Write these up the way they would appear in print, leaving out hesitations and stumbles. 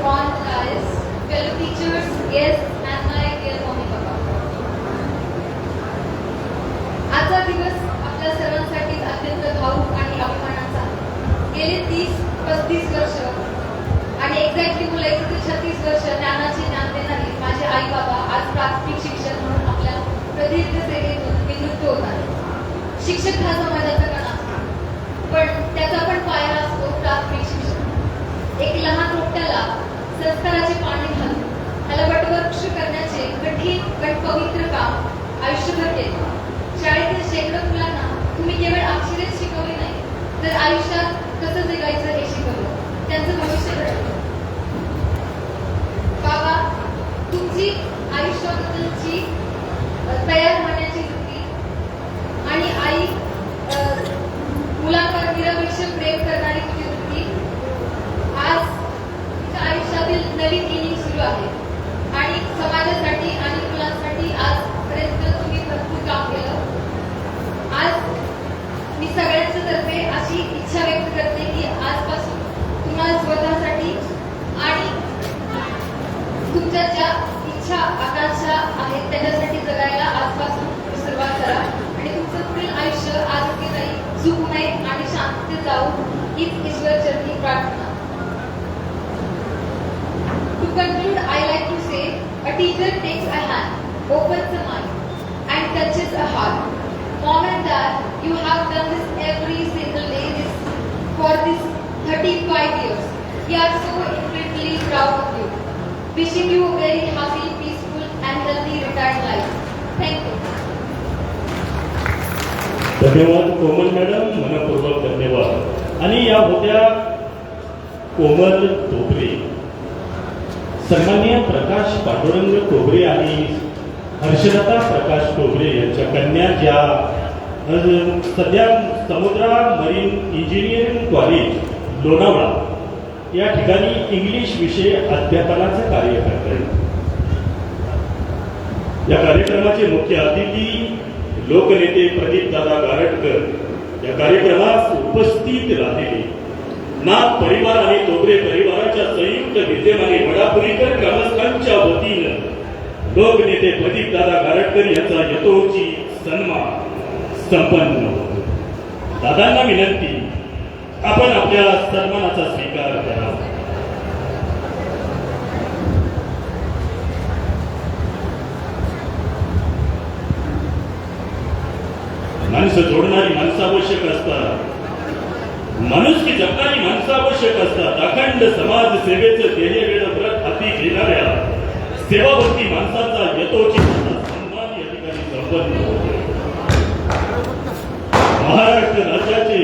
born as fellow teachers, guests, and my dear mommy papa. आजचा दिवस आपल्या सर्वांसाठी अत्यंत भावुक आणि अभिमानाचा आहे. गेले 30-35 वर्ष आणि एक्झॅक्टली बोलायचं तर 36 वर्ष ज्ञानाचे ज्ञान देणारे माझे आई बाबा आज प्राथमिक शिक्षक म्हणून आपल्या प्रदीर्घ सेवेतून निवृत्त होत आहेत. शिक्षक हा समाजाचा कणा असतो, पण त्याचा पण पाया असतो प्राथमिक शिक्षण. एक लहान रोपट्याला संस्काराचे पाणी घालून त्याला वटवृक्ष करण्याचे कठीण पण पवित्र काम आयुष्यभर केले. शाळेतील शेकडो मुलांना तुम्ही केवळ अक्षरेच शिकवली नाही, तर आयुष्यात कसं जगायचं हे शिकवलं, त्यांचं भविष्य घडवलं. बाबा, तुमची आयुष्याबद्दलची तयार होण्याची वृत्ती आणि आई मुलांवर निरपेक्ष प्रेम करणारी तुझी वृत्ती आज तुमच्या आयुष्यातील नवीन इनिंग सुरू आहे आणि समाजासाठी आणि मुलांसाठी आजपर्यंत तुम्ही भरपूर काम केलं. आज मी सगळ्यांच्या तर्फे अशी इच्छा व्यक्त करते की आजपासून तुम्हाला स्वतःसाठी आणि तुमच्या ज्या इच्छा आकांक्षा आहेत त्याच्यासाठी जगायला आजपासून सुरुवात करा आणि तुमचं पुढील आयुष्य आरोग्यदायी, सुखमय आणि शांततेत जाऊ हीच ईश्वर चरणी प्रार्थना. To conclude, I like to say, a teacher takes a hand, opens a mind, and touches a heart. Mom and Dad, you have done this every single day for this 35 years. We are so incredibly proud of you. Wishing you a very happy, peaceful, and healthy retired life. Thank you. धन्यवाद कोमल madam, मनपूर्वक धन्यवाद. आणि या होत्या कोमल तोपरे. सन्माननीय प्रकाश पांडुरंग तोबरे आणि हर्षलता प्रकाश तोबरे यांच्या कन्या ज्या सध्या समुद्रा मरीन इंजिनिअरिंग कॉलेज लोणावळा या ठिकाणी इंग्लिश विषय अध्यापनाचं कार्य करतात. या कार्यक्रमाचे मुख्य अतिथी लोकनेते प्रदीपदादा गारटकर या कार्यक्रमास उपस्थित राहिलेले नाथ परिवार आणि तोबरे परिवाराच्या संयुक्त विद्यमाने वडापुरीकर ग्रामस्थांच्या वतीनं लोकनेते प्रदीपदादा गारटकर यांचा यथोचित सन्मान संपन्न होतो. दादांना विनंती, आपण आपल्या सन्मानाचा स्वीकार करावा. माणसं जोडणारी माणसं आवश्यक असतात, मनुष्य जपणारी माणसं आवश्यक असतात. अखंड समाज सेवेचं ध्येय व्रत हाती घेणाऱ्या सेवाभक्ती माणसाचा यथोचित सन्मान या ठिकाणी संपन्न होतो. महाराष्ट्र राज्याचे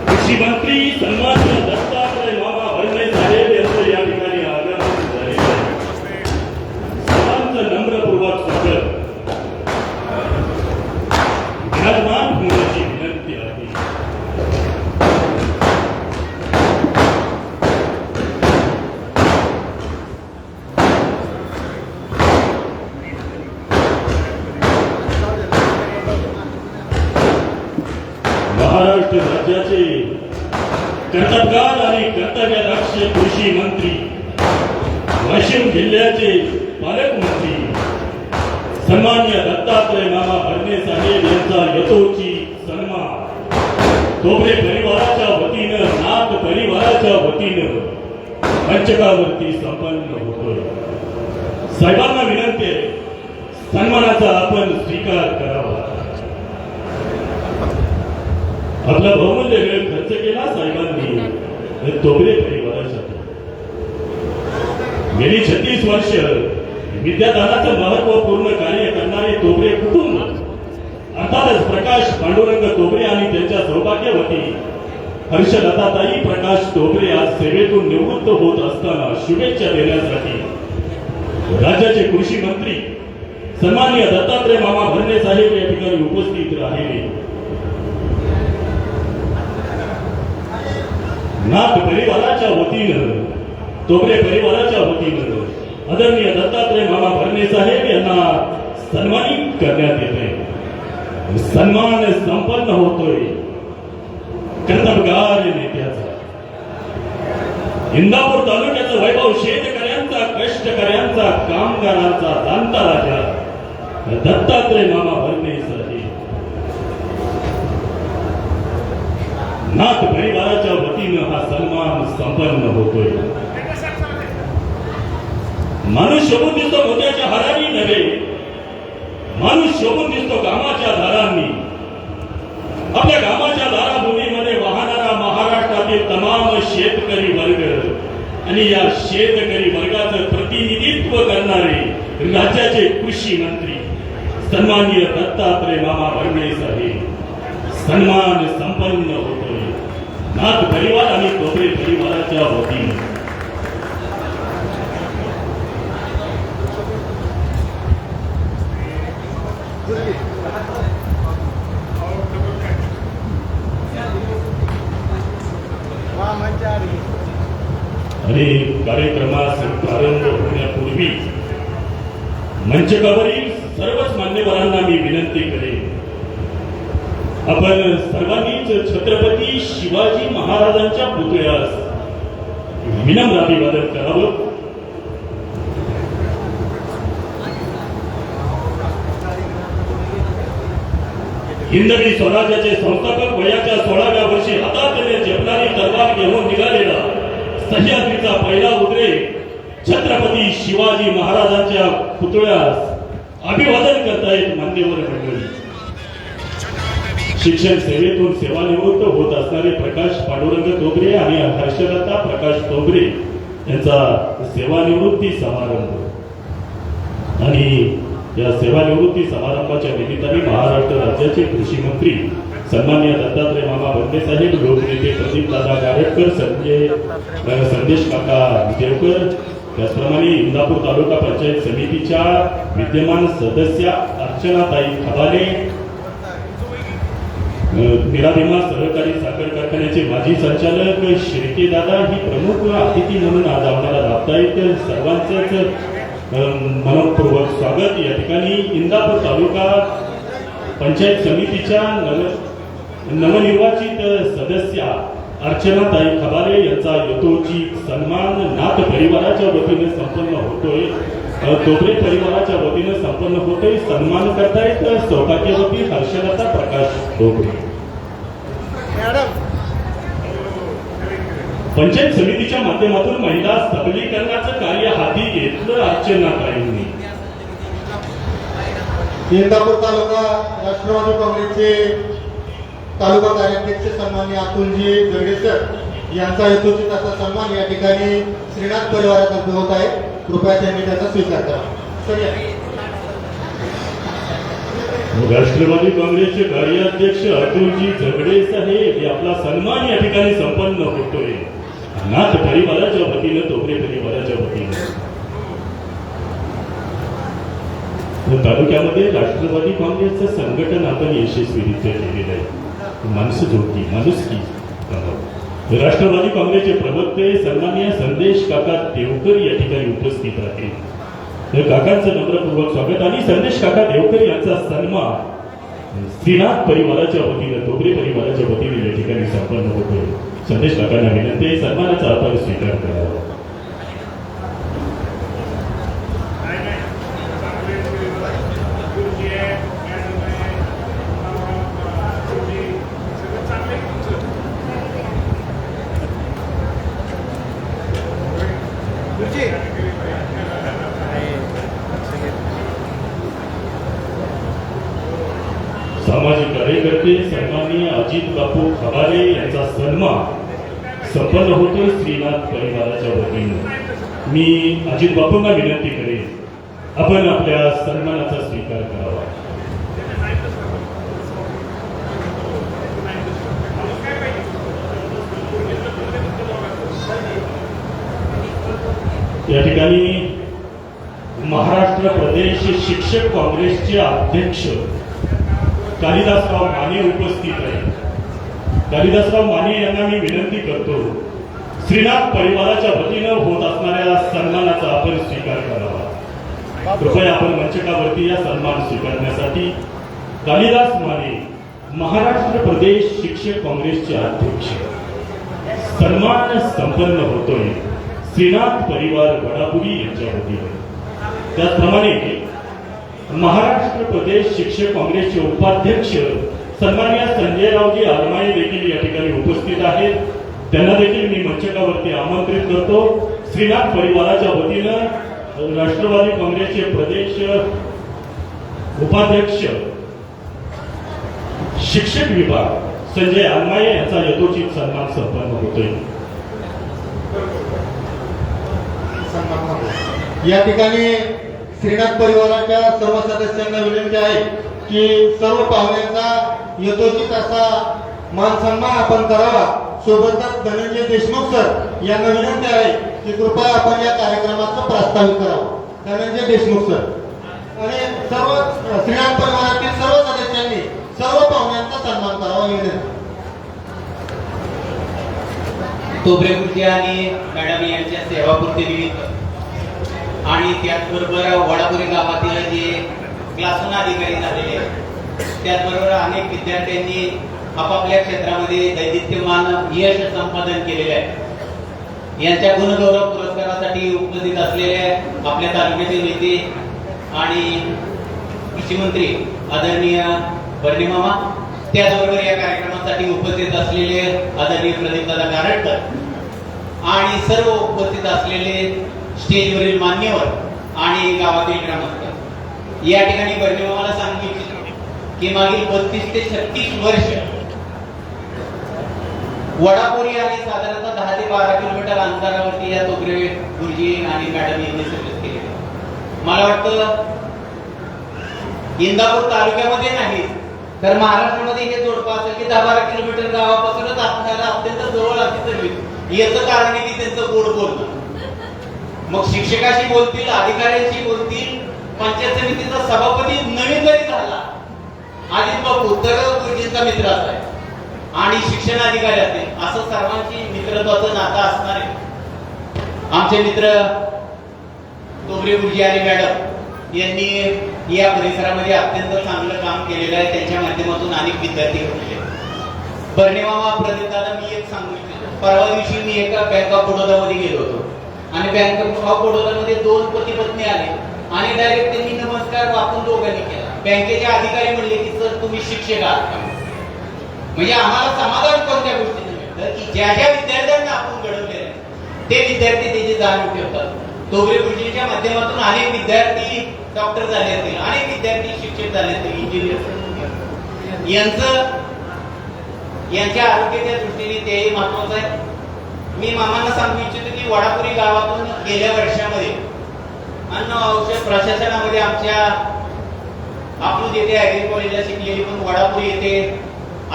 कृषी मंत्री सन्माननीय दत्तात्रय मामा भरणे साहेब यांचं या ठिकाणी आगमन झालेलं आहे. सर्वांचं नम्रपूर्वक स्वागत. विराजमान होण्याची विनंती आहे. महाराष्ट्र राज्याचे कर्तबगार आणि कर्तव्यदक्ष कृषी मंत्री, वाशिम जिल्ह्याचे पालकमंत्री सन्माननीय दत्तात्रय मामा भरणे साहेब यांचा यथोचित सन्मान तोबरे परिवाराच्या वतीनं, नाथ परिवाराच्या वतीनं मंचकावरती संपन्न होतोय. साहेबांना विनंती आहे, सन्मानाचा आपण स्वीकार करावा. आपला बहुमूल्य वेळ खर्च केला साहेबांनी तोबरे परिवारासाठी. गेली 36 वर्ष विद्यादानाचं महत्वपूर्ण कार्य करणारे तोबरे कुटुंब, अर्थातच प्रकाश पांडुरंग तोबरे आणि त्यांच्या सौभाग्यवती हर्षलताताई प्रकाश तोबरे आज सेवेतून निवृत्त होत असताना शुभेच्छा देण्यासाठी राज्याचे कृषी मंत्री सन्माननीय दत्तात्रय मामा भरणे साहेब या ठिकाणी उपस्थित राहिले. नाथ परिवाराच्या वतीनं, तोबरे परिवाराच्या वतीनं आदरणीय दत्तात्रय मामा भरणे साहेब यांना सन्मानित करण्यात येते. सन्मान संपन्न होतोय कर्तबगार नेत्याचा. इंदापूर तालुक्याचं वैभव शेतकऱ्यांचा, कष्टकऱ्यांचा, कामगारांचा जाणता राजा दत्तात्रय मामा भरणे सर हे नाथ परिवाराच्या वतीनं हा सन्मान संपन्न होतोय. माणूस शोभून दिसतो मोत्याच्या हारांनी नव्हे, माणूस शोभून दिसतो कामाच्या दारांनी. आपल्या कामाच्या दाराभूमीमध्ये वाहणारा महाराष्ट्रातील तमाम शेतकरी वर्ग आणि या शेतकरी वर्गाचं प्रतिनिधित्व करणारे राज्याचे कृषी मंत्री सन्माननीय दत्तात्रय मामा भरणे साहेब सन्मान संपन्न होतोय नाथ परिवार आणि तोपरे परिवाराच्या वतीने. आणि कार्यक्रमास प्रारंभ होण्यापूर्वी मंचकावरील सर्वच मान्यवरांना मी विनंती करेन, आपण सर्वांनीच छत्रपती शिवाजी महाराजांच्या पुतळ्यास विनम्र अभिवादन करावं. हिंदवी स्वराज्याचे संस्थापक वयाच्या 16व्या वर्षी हातात जपणारी तलवार घेऊन निघालेला सह्याद्रीचा पहिला उद्रेक छत्रपती शिवाजी महाराजांच्या पुतळ्यास अभिवादन करतायत मान्यवर मंडळी. शिक्षण सेवेतून सेवानिवृत्त होत असणारे प्रकाश पांडुरंग तोबरे आणि हर्षलता प्रकाश तोबरे यांचा सेवानिवृत्ती समारंभ आणि या सेवानिवृत्ती समारंभाच्या निमित्ताने महाराष्ट्र राज्याचे कृषी मंत्री सन्माननीय दत्तात्रय मामा भरणे साहेब, लोकनेते प्रदीप दादा गारटकर, संदेश काका देवकर, त्याचप्रमाणे इंदापूर तालुका पंचायत समितीच्या विद्यमान सदस्या अर्चनाताई खबाले, निराभिमा सहकारी साखर कारखान्याचे माजी संचालक शिर्के दादा ही प्रमुख अतिथी म्हणून आज आम्हाला लाभतायत. सर्वांचंच मनपूर्वक स्वागत. या ठिकाणी इंदापूर तालुका पंचायत समितीच्या नवनिर्वाचित सदस्या अर्चनाताई खबाले यांचा यथोचित सन्मान नाथ परिवाराच्या वतीने संपन्न होतोय, तोपरे परिवाराच्या वतीने संपन्न होतोय. सन्मान करतायत सौभाग्यवती हर्षलता प्रकाश तोपरे. पंचायत समितीच्या माध्यमातून महिला सबलीकरणाचं कार्य हाती घेतलं अर्चनाताईंनी. इंदापूर तालुका राष्ट्रवादी काँग्रेसचे तालुका कार्याध्यक्ष सन्माननीय अतुलजी जगडेसर यांचा यथोचित असा सन्मान या ठिकाणी श्रीनाथ परिवारातर्फे होत आहे. कृपया त्यांनी त्याचा स्वीकार करा. राष्ट्रवादी काँग्रेसचे कार्याध्यक्ष अतुलजी जगडे साहेब आपला सन्मान या ठिकाणी संपन्न होतोय नाथ परिवाराच्या वतीनं, तोपरे परिवाराच्या वतीनं. तालुक्यामध्ये राष्ट्रवादी काँग्रेसचं संघटन आपण यशस्वीरित्या केलेलं आहे. माणसजोगी, माणुसकी. राष्ट्रवादी काँग्रेसचे प्रवक्ते सन्माननीय संदेश काका देवकर या ठिकाणी उपस्थित आहेत. काकांचं नम्रपूर्वक स्वागत आणि संदेश काका देवकर यांचा सन्मान श्रीनाथ परिवाराच्या वतीनं, तोबरे परिवाराच्या वतीने या ठिकाणी संपन्न होतोय. संदेश काकांना विनंती सन्मानाचा आपण स्वीकार करावा. सामाजिक कार्यकर्ते सन्माननीय अजित बापू खबाले यांचा सन्मान संपन्न होतोय श्रीनाथ परिवाराच्या वतीने. मी अजित बापूंना विनंती करेन आपण आपल्या सन्मानाचा स्वीकार करावा. या ठिकाणी महाराष्ट्र प्रदेश शिक्षक काँग्रेसचे अध्यक्ष कालिदासराव माने उपस्थित आहेत. कालिदासराव माने यांना मी विनंती करतो श्रीनाथ परिवाराच्या वतीनं होत असणाऱ्या सन्मानाचा आपण स्वीकार करावा. कृपया आपण मंचकावरती या सन्मान स्वीकारण्यासाठी कालिदास माने महाराष्ट्र प्रदेश शिक्षक काँग्रेसचे अध्यक्ष सन्मान संपन्न होतोय श्रीनाथ परिवार वडापुरी यांच्या वतीने. त्याचप्रमाणे महाराष्ट्र प्रदेश शिक्षक काँग्रेसचे उपाध्यक्ष सन्माननीय संजयरावजी आरमाळे देखील या ठिकाणी उपस्थित आहेत. त्यांना देखील मी मंचकावरती आमंत्रित करतो. श्रीनाथ परिवाराच्या वतीनं राष्ट्रवादी काँग्रेसचे प्रदेश उपाध्यक्ष शिक्षक विभाग संजय आरमाळे यांचा यथोचित सन्मान संपन्न होतोय. या ठिकाणी श्रीनाथ परिवाराच्या सर्व सदस्यांना विनंती आहे की सर्व पाहुण्यांचा यथोचित असा मान सन्मान आपण करावा. सोबतच धनंजय देशमुख सर यांना विनंती आहे की कृपया आपण या कार्यक्रमाचं प्रास्ताविक करावं. धनंजय देशमुख सर आणि सर्व श्रीनाथ परिवारातील सर्व सदस्यांनी सर्व पाहुण्यांचा सन्मान करावा विनंती. तोबरे गुरुजी आणि मॅडम यांच्या सेवापूर्ती निमित्त आणि त्याचबरोबर वडापुरी गावातील जे क्लासरूम अधिकारी झालेले त्याचबरोबर अनेक विद्यार्थ्यांनी आपापल्या क्षेत्रामध्ये दैदिप्यमान यश संपादन केलेले आहे. यांच्या गुणगौरव पुरस्कारासाठी उपस्थित असलेले आपल्या तालुक्याचे नेते आणि कृषी मंत्री आदरणीय बर्णे मामा, त्याचबरोबर या कार्यक्रमासाठी उपस्थित असलेले आदरणीय प्रदीपदादा गारटकर आणि सर्व उपस्थित असलेले स्टेजवरील मान्यवर आणि गावातील ग्रामस्थ. या ठिकाणी बर्णे मामाला सांगू इच्छितो की मागील 32 ते 36 वर्ष वडापुरी आणि साधारणतः 10 ते 12 किलोमीटर अंतरावरती या तोबरे गुरुजी आणि मॅडम यांनी सर्व्हिस केली. मला वाटतं इंदापूर तालुक्यामध्ये नाही तर महाराष्ट्रामध्ये हे जोडपं असेल की 10-12 किलोमीटर गावापासूनच आपल्याला अत्यंत जवळ असते सर्व्हिस. याचं कारण आहे की त्यांचं गोड बोलणं. मग शिक्षकाशी बोलतील, अधिकाऱ्यांशी बोलतील, पंचायत समितीचा सभापती नवीन जरी झाला आदित बापू तर गुरुजींचा मित्र असाय आणि शिक्षण अधिकारी असतील असं सर्वांची मित्रत्वाचं नातं असणार आहे. आमचे मित्र तोबरे गुरुजी आणि मॅडम यांनी या परिसरामध्ये अत्यंत चांगलं काम केलेलं आहे. त्यांच्या माध्यमातून अनेक विद्यार्थी घडलेले. बर्णे मामा, प्रदीपदादा, मी एक सांगू इच्छितो. परवा दिवशी मी एका बँक ऑफ बडोदा मध्ये गेलो होतो आणि बँक ऑफ बडोदा मध्ये 2 पती पत्नी आले आणि डायरेक्ट त्यांनी नमस्कार वाकून दोघांनी केला. बँकेचे अधिकारी म्हणले की सर तुम्ही शिक्षक आहात का? म्हणजे आम्हाला समाधान कोणत्या गोष्टीने मिळतं की ज्या ज्या विद्यार्थ्यांना आपण घडवलेले ते विद्यार्थी त्याची जाणीव ठेवतात. तोबरे गुरुजींच्या माध्यमातून अनेक विद्यार्थी डॉक्टर झाले असतील, अनेक विद्यार्थी शिक्षक झाले असतील, इंजिनियर. यांच्या आरोग्याच्या दृष्टीने तेही महत्वाचं आहे. मी मामांना सांगू इच्छितो की वडापुरी गावातून गेल्या वर्षामध्ये अन्न औषध प्रशासनामध्ये आमच्या आपण येथे ऍग्री कॉलेजला शिकलेली पण वडापुरी येथे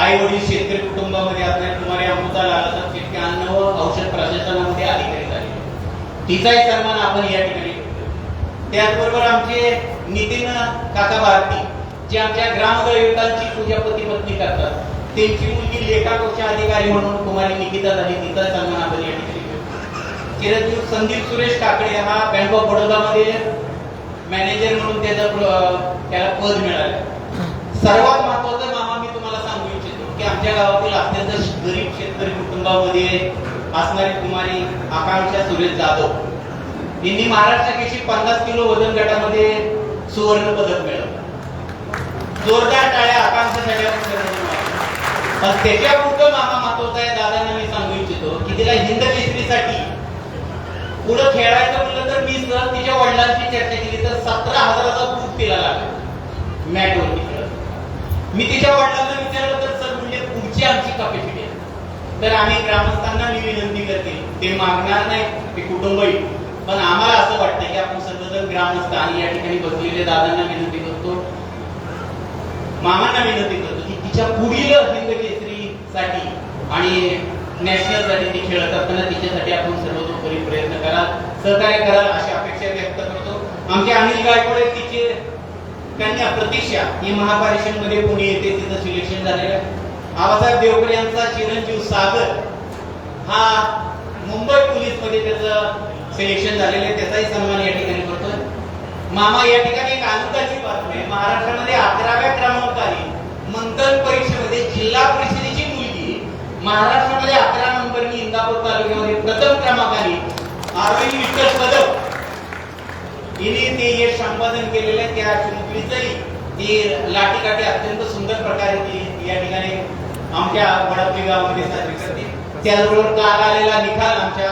आई वडील शेतकरी कुटुंबामध्ये असणारे कुमारी अमृता लालासाहेब शेटके अन्न व औषध प्रशासनामध्ये अधिकारी झाले. तिचाही सन्मान आपण या ठिकाणी करतो. त्याचबरोबर आमचे नितीन काका भारती जे आमच्या ग्रामदैवतांची पूजा पती पत्नी करतात, त्यांची मुलगी लेखाकोषा अधिकारी म्हणून कुमारी निकिता झाली, तिचा सन्मान आपण या ठिकाणी करतो. चिरंजीव संदीप सुरेश काकडे हा बँक ऑफ बडोदा मध्ये मॅनेजर म्हणून त्याला पद मिळालं. सर्वात महत्वाचं मामा मी तुम्हाला सांगू इच्छितो की आमच्या गावातील अत्यंत गरीब शेतकरी कुटुंबामध्ये असणारी कुमारी आकांक्षा सुरेश जाधव यांनी महाराष्ट्र केशी 50 किलो वजन गटामध्ये सुवर्ण पदक मिळवलं. जोरदार टाळ्या आकांक्षासाठी आपण पण त्याच्या पुढे मामा महत्वाचा आहे. दादांना मी सांगू इच्छितो की तिला हिंद केसरीसाठी पुढे खेळायचं म्हणलं तर मी सर तिच्या वडिलांची चर्चा केली तर 17,000चा बूट तिला लागला मॅट वरती खेळत. मी तिच्या वडिलांना विचारलं तर सर म्हणजे पुढची आमची कॅपॅसिटी आहे. तर आम्ही ग्रामस्थांना मी विनंती करते, ते मागणार नाही ते कुटुंबही, पण आम्हाला असं वाटतं की आपण सर्वजण ग्रामस्थ आणि या ठिकाणी बसलेले दादांना विनंती करतो, मामांना विनंती करतो की तिच्या पुढील हिंद केसरीसाठी आणि नॅशनल साठी ती खेळत असताना तिच्यासाठी आपण सर्वतोपरी प्रयत्न कराल, सहकार्य कराल अशी अपेक्षा व्यक्त करतो. आमचे अनिल गायकवाड तिचे कन्या प्रतीक्षा ही महापारिषद मध्ये पुणे येथे तिचं सिलेक्शन झालेलं आहे. आबासाहेब देवकर यांचा चिरंजीव सागर हा मुंबई पोलीस मध्ये त्याचं सिलेक्शन झालेलं आहे, त्याचाही सन्मान या ठिकाणी करतोय. मामा या ठिकाणी एक आनंदाची बातमी आहे, महाराष्ट्रामध्ये 11व्या क्रमांकाने मंथन परीक्षेमध्ये जिल्हा परिषदेची मुलगी महाराष्ट्रामध्ये 11 नंबरनी इंदापूर तालुक्यामध्ये प्रथम क्रमांकाने आरोही विठ्ठल कदम हिने ते यश संपादन केलेलं आहे. त्या चिमुकलीचंही ती लाठीकाठी अत्यंत सुंदर प्रकारे ती या ठिकाणी आमच्या वडापली गावामध्ये साजरी करते. त्याचबरोबर काल आलेला निकाल आमच्या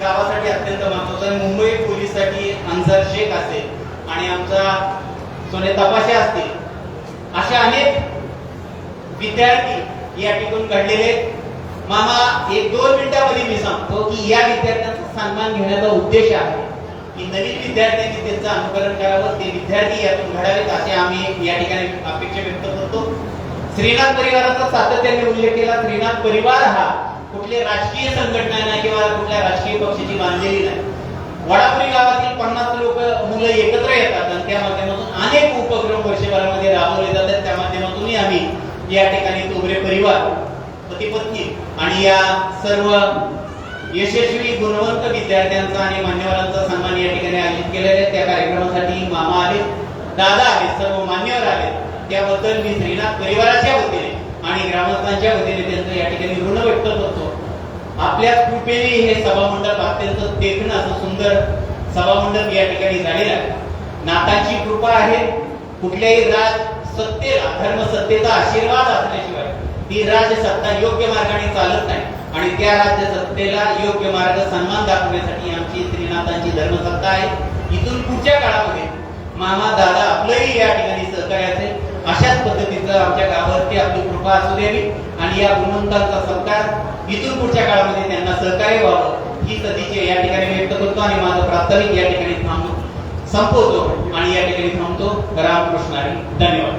गावासाठी अत्यंत महत्वाचा आहे. मुंबई पोलीससाठी अन्सर शेख असेल आणि आमचा सोने तपाशे असतील अशा अनेक विद्यार्थी या ठिकाणी घडलेले. मामा 1-2 मिनिटांमध्ये मी सांगतो की या विद्यार्थ्यांचा सन्मान घेण्याचा उद्देश आहे की नवीन विद्यार्थ्यांनी त्यांचं अनुकरण करावं, ते विद्यार्थी यातून घडावेत असे आम्ही या ठिकाणी अपेक्षा व्यक्त करतो. श्रीनाथ परिवाराचा सातत्याने उल्लेख केला. श्रीनाथ परिवार हा कुठली राजकीय संघटना नाही किंवा कुठल्या राजकीय पक्षाची बांधलेली नाही. वडापुरी गावातील 50 लोक मुलं एकत्र येतात आणि त्या माध्यमातून अनेक उपक्रम वर्षभरामध्ये राबवले जातात. त्या माध्यमातूनही आम्ही या ठिकाणी तोबरे परिवार, पती पत्नी आणि या सर्व यशस्वी गुणवंत विद्यार्थ्यांचा आणि मान्यवरांचा सन्मान या ठिकाणी आयोजित केलेला आहे. त्या कार्यक्रमासाठी मामा आले, दादा आले, सर्व मान्यवर आले. त्याबद्दल मी श्रीनाथ परिवाराच्या वतीने आणि ग्रामस्थांच्या वतीने त्यांचं या ठिकाणी ऋण व्यक्त करतो. आपल्या कृपेने हे सभामंडप अत्यंत देखणं असं सुंदर सभामंडप या ठिकाणी झालेलं आहे. नाथांची कृपा आहे. कुठल्याही राज सत्तेला, धर्मसत्तेचा आशीर्वाद असल्याशिवाय ती राजसत्ता योग्य मार्गाने चालत नाही आणि त्या राज्य सत्तेला योग्य मार्ग सन्मान दाखवण्यासाठी आमची श्रीनाथांची धर्मसत्ता आहे. इथून पुढच्या काळामध्ये मामा, दादा आपलंही या ठिकाणी सहकार्य असेल. अशाच पद्धतीचं आमच्या गावावरती आपली कृपा असू द्यावी आणि या गुणवंतांचा सत्कार इथून पुढच्या काळामध्ये त्यांना सहकार्य व्हावं ही सदिच्छा या ठिकाणी व्यक्त करतो आणि माझं प्रास्ताविक या ठिकाणी संपवतो आणि या ठिकाणी थांबतो. रामकृष्ण हरी. धन्यवाद.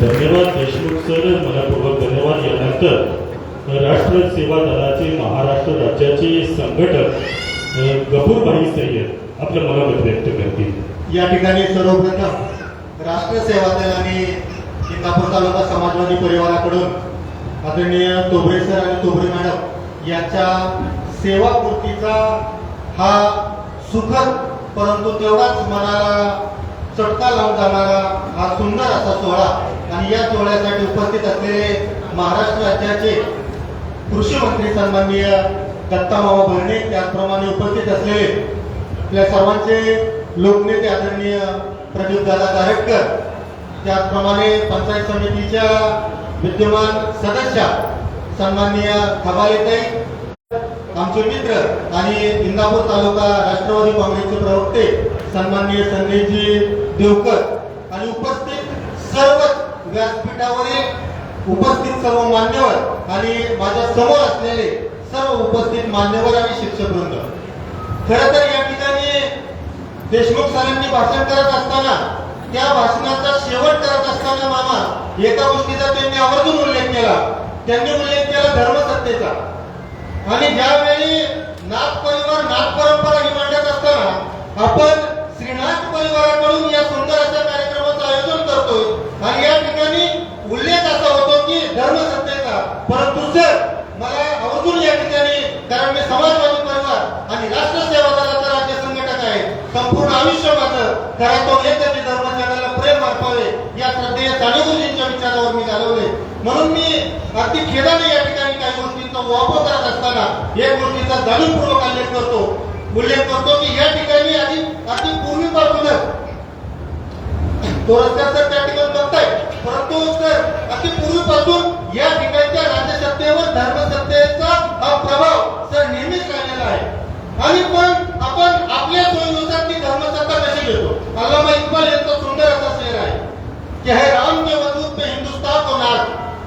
धन्यवाद देशमुख सर, मनपूर्वक धन्यवाद. यानंतर राष्ट्र सेवा दलाचे महाराष्ट्र राज्याचे संघटक गफूरभाई सय्यद आपलं मनोगत व्यक्त करतील. या ठिकाणी सर्वप्रथम राष्ट्र सेवा दल आणि इंदापूर तालुका समाजवादी परिवाराकडून आदरणीय तोबरे सर आणि तोबरे मॅडम यांच्या सेवापूर्तीचा हा सुखद परंतु तेवढाच मनाला चटका लावून जाणारा हा सुंदर असा सोहळा आणि या सोहळ्यासाठी उपस्थित असलेले महाराष्ट्र राज्याचे कृषी मंत्री सन्माननीय दत्तामामा भरणे, त्याचप्रमाणे उपस्थित असलेले आपल्या सर्वांचे लोकनेते आदरणीय प्रदीपदादा गारटकर, त्याचप्रमाणे पंचायत समितीच्या विद्यमान सदस्य सन्माननीय खबालेताई, आमचे मित्र आणि इंदापूर तालुका राष्ट्रवादी काँग्रेसचे प्रवक्ते सन्माननीय संजयजी देवकर आणि उपस्थित सर्व व्यासपीठावरील उपस्थित सर्व मान्यवर आणि माझ्या समोर असलेले सर्व उपस्थित मान्यवर आणि शिक्षकवृंद. खरं तर या ठिकाणी देशमुख सरांनी भाषण करत असताना त्या भाषणाचा शेवट करत असताना मामा एका गोष्टीचा त्यांनी आवर्जून उल्लेख केला. त्यांनी उल्लेख केला धर्मसत्तेचा. आणि ज्यावेळी नाथ परिवार, नाथ परंपरा ही मांडत असताना आपण श्रीनाथ परिवाराकडून या सुंदर अशा कार्यक्रमाचं आयोजन करतोय आणि या ठिकाणी उल्लेख असा होतो की धर्मसत्तेचा. परंतु सर मला आवर्जून या ठिकाणी, कारण मी समाजवादी परिवार आणि राष्ट्र सेवा दलाचा राज्य संघटक आहे, संपूर्ण आयुष्य माझं खरा तो एकच धर्मचक्राला प्रेम अर्पावे या श्रद्धेय सानेगुरुजींच्या विचारावर मी घालवले. म्हणून मी अगदी खेदाने या ठिकाणी काही गोष्टींचा वापर करत असताना एक गोष्टीचा जाणीवपूर्वक उल्लेख करतो की या ठिकाणी अगदी पूर्वीपासूनच तो रस्त्यात तर त्या ठिकाणी बघताय, परंतु तर अगदी पूर्वीपासून या ठिकाणच्या राज्यसत्तेवर धर्मसत्तेचा हा प्रभाव सर नेहमीच राहिलेला आहे. आणि पण आपण आपल्या सोयीनुसार ती धर्मसत्ता कशी घेतो. अल्लामा इक्बाल यांचा सुंदर असा शेर आहे की है राम के वजूद पे हिंदुस्तान को नाज,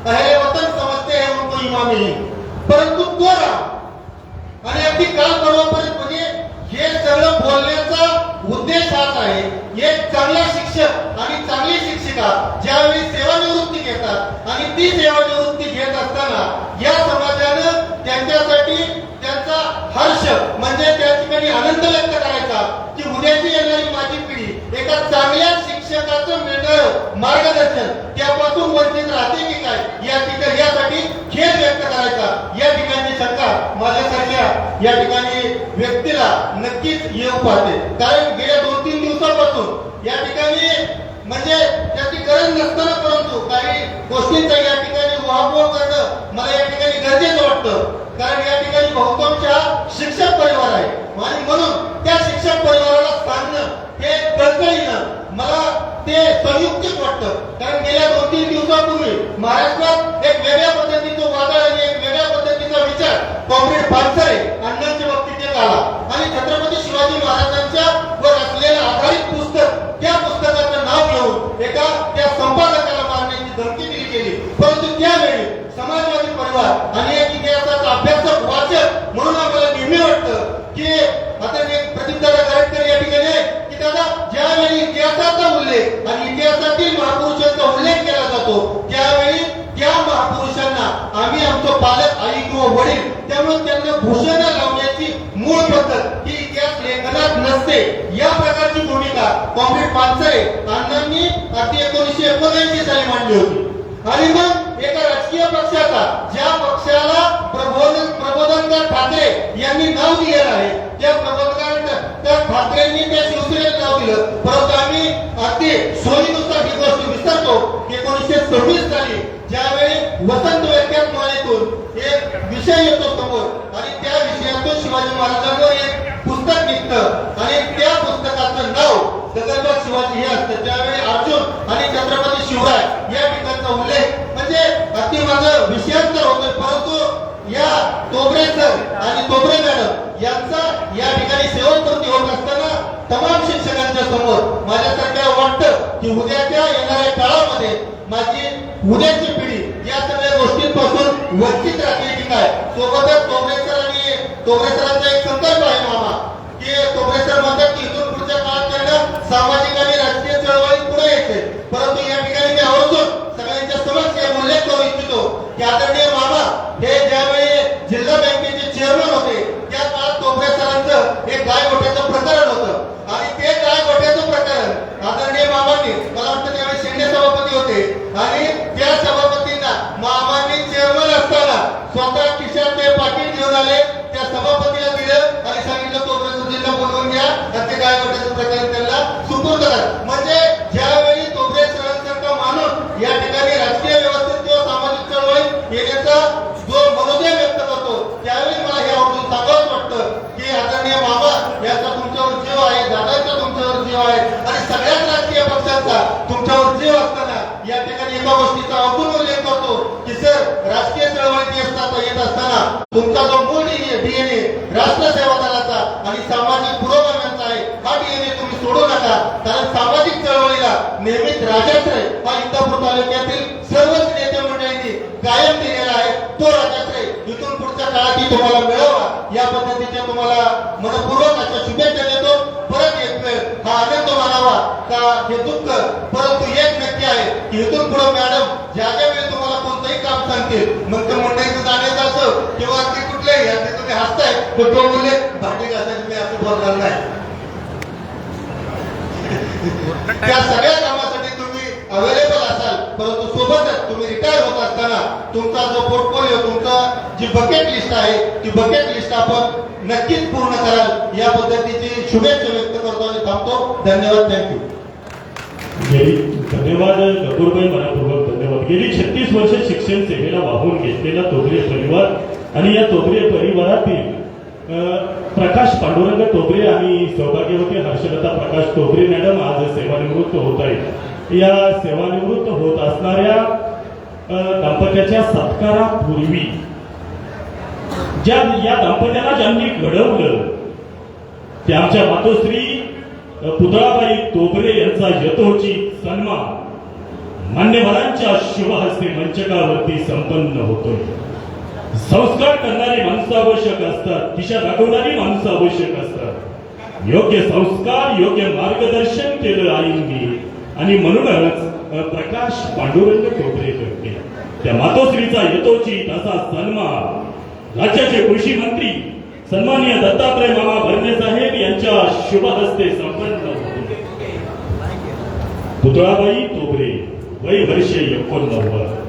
अहले वतन समझते हैं उनको इमाम ही. परंतु तो राम आणि अगदी काल परवापर्यंत म्हणजे हे सगळं बोलण्याचा उद्देश हाच आहे. एक चांगला शिक्षक आणि चांगली शिक्षिका ज्यावेळी सेवानिवृत्ती घेतात आणि ती सेवानिवृत्ती घेत असताना या समाजानं त्यांच्यासाठी त्यांचा हर्ष म्हणजे त्या ठिकाणी आनंद व्यक्त करायचा की उद्याची येणारी माझी पिढी एका चांगल्या शिक्षकाचं मिळणारं मार्गदर्शन त्यापासून वंचित राहते की काय या ठिकाणी यासाठी खेद व्यक्त करायचा. या ठिकाणची शंका माझ्यासारख्या या ठिकाणी व्यक्तीला नक्कीच येऊ पाहते. कारण गेल्या 2-3 दिवसापासून या ठिकाणी म्हणजे त्याची गरज नसताना परंतु काही गोष्टींचा या ठिकाणी उहापोह करणं मला या ठिकाणी गरजेचं वाटतं. कारण या ठिकाणी बहुतांश हा शिक्षक परिवार आहे आणि म्हणून त्या शिक्षक परिवाराला सांगणं हे कळकळीनं मला ते संयुक्तिक वाटतं. कारण गेल्या 2-3 दिवसापूर्वी महाराष्ट्रात एक वेगळ्या पद्धतीचं वादळ आणि एक वेगळ्या पद्धतीचा विचार कॉम्रेड पानसरे अण्णांच्या बाबतीत एक आला आणि छत्रपती शिवाजी महाराजांच्या वर असलेलं आधारित पुस्तक त्या पुस्तकाचं नाव घेऊन एका त्या संपादकाला मारण्याची धमकी दिली गेली. परंतु त्यावेळी समाजवादी परिवार आणि एक इतिहासाचा अभ्यासक वाचक म्हणून आम्हाला नेहमी वाटतं की आता प्रदीपदादा गायकवाड या ठिकाणी आहे की दादा ज्यावेळी इतिहासाचा उल्लेख आणि इतिहासातील महापुरुषांचा उल्लेख केला जातो त्यावेळी त्या महापुरुषांना आम्ही आमचं पालक आई किंवा वडील त्यामुळे त्यांना भूषण लावण्याची मूळ पद्धत ही इतिहास लेखनात नसते. या प्रकारची भूमिका कॉम्रेड पानसरे अण्णांनी अगदी 1979 साली मांडली होती. आणि मग एका राजकीय पक्षाचा ज्या पक्षाला प्रबोधनकार ठाकरे यांनी नाव दिलेलं आहे त्या प्रबोधनकार ठाकरेंनी त्या शिवसेनेला नाव दिलं. परंतु आम्ही अगदी सोयीनुसार ही गोष्ट विसरतो की 1926 साली ज्यावेळी वसंत व्याख्यान माळेतून एक विषय येतो समोर आणि त्या विषयातून शिवाजी महाराजांवर एक पुस्तक निघतं आणि त्या पुस्तकाचं नाव गगनबाग शिवाजी हे असतं. त्यावेळी अर्जुन आणि छत्रपती शिवराय या ठिकाणचा उल्लेख म्हणजे अगदी माझं विषयांतर होतोय. परंतु या तोबरे सर आणि तोबरे मॅडम यांचा या ठिकाणी सेवाकृती होत असताना तमाम शिक्षकांच्या समोर माझ्यासारख्या वाटतं की उद्याच्या येणाऱ्या काळामध्ये माझी उद्याची पिढी या सगळ्या गोष्टींपासून वंचित राहतील की काय. सोबतच तोबरे सर आणि तोबरे सरांचा एक संकल्प आहे मामा की तोबरे सर म्हणतात की इथून पुढच्या काळात त्यांना सामाजिक आणि राजकीय चळवळीत पुढे यायचे. परंतु या ठिकाणी मी आवर्जून सगळ्यांच्या समक्ष उल्लेख करू इच्छितो की आदरणीय मामा हे ज्यावेळी जिल्हा बँकेचे चेअरमन होते त्या काळात तोबरे सरांचं एक गायगोठ्याचं प्रकरण होतं आणि ते गायगोठ्याचं प्रकरण आदरणीय मामांनी मला वाटतं त्यावेळी शेंडे सभापती होते आणि त्या सभापतींना मामांनी चेअरमन असताना स्वतः खिशात ते पाकिट घेऊन आले त्या सभापतीला दिलं आणि सांगितलं तोबरे सुधीरला बोलवून घ्या आणि ते गायगोठ्याचं प्रकरण त्यांना सुपूर्द करा. म्हणजे ज्यावेळी तोबरे सरांसारखा माणूस या ठिकाणी राजकीय व्यवस्थेत किंवा सामाजिक चळवळीत येण्याचा जो मनोदय व्यक्त करतो त्यावेळी मला हे आवडून सांगावंच वाटतं की आदरणीय मामा याचा तुमच्यावर जीव आहे, दादाचा तुमच्यावर जीव आहे आणि सगळ्याच राजकीय पक्षांचा तुमच्यावर जीव असताना या ठिकाणी एका गोष्टीचा अजून उल्लेख करतो की सर राजकीय चळवळीत येत असताना तुमचा जो मूळ डीएनए राष्ट्रसेवा दलाचा आणि सामाजिक पुरोगाम्यांचा आहे हा डीएनए तुम्ही सोडू नका. कारण सामाजिक चळवळीला नेहमीच राजाश्रय हा इंदापूर तालुक्यातील सर्वच नेते मंडळींनी कायम दिलेला आहे. तो राजाश्रय इथून पुढच्या काळातही तुम्हाला मिळावा या पद्धतीच्या तुम्हाला मनपूर्वक अशा शुभेच्छा देतो. परत एक वेळ हा आनंद मानावा का हे दुःख. परंतु एक नक्की आहे की इथून पुढे मॅडम ज्या वेळी तुम्हाला कोणतंही काम सांगतील मग ते मंडळीचं जाण्याचं असं किंवा ते कुठल्याही याचे तुम्ही हसताय तर तो बोलले भांडी घासायचं मी असं बोलणार नाही. त्या सगळ्या कामासाठी तुम्ही अवेलेबल असाल. परंतु सोबतच तुम्ही रिटायर होत असताना तुमचा जो पोर्टफोलिओ तुमचा जी बकेट लिस्ट आहे ती बकेट लिस्ट आपण नक्कीच पूर्ण कराल या पद्धतीची शुभेच्छा व्यक्त करतो आणि थांबतो. धन्यवाद. थँक्यू. धन्यवाद कपूरबाई, मनापूर्वक धन्यवाद. गेली 36 वर्ष शिक्षण सेवेला वाहून घेतलेला तोबरे परिवार आणि या तोबरे परिवारातील प्रकाश पांडुरंग तोबरे आणि सौभाग्यवती हर्षलता प्रकाश तोबरे मॅडम आज सेवानिवृत्त होत आहेत. या सेवानिवृत्त होत असणाऱ्या दाम्पत्याच्या सत्कारापूर्वी या दाम्पत्याला ज्यांनी घडवलं ते आमच्या मातोश्री पुतळाबाई तोबरे यांचा यथोचित सन्मान मान्यवरांच्या शुभहस्ते मंचकावरती संपन्न होतोय. संस्कार करणारी माणसं आवश्यक असतात, दिशा दाखवणारी माणसं आवश्यक असतात. योग्य संस्कार योग्य मार्गदर्शन केलं आईंनी आणि म्हणूनच प्रकाश पांडुरंग तोबरे करते त्या मातोश्रीचा यथोचित असा सन्मान राज्याचे कृषी मंत्री सन्माननीय दत्तात्रय मामा भरणे साहेब यांच्या शुभ हस्ते संपन्न होते. पुतळाबाई तोबरे वय वर्ष 89.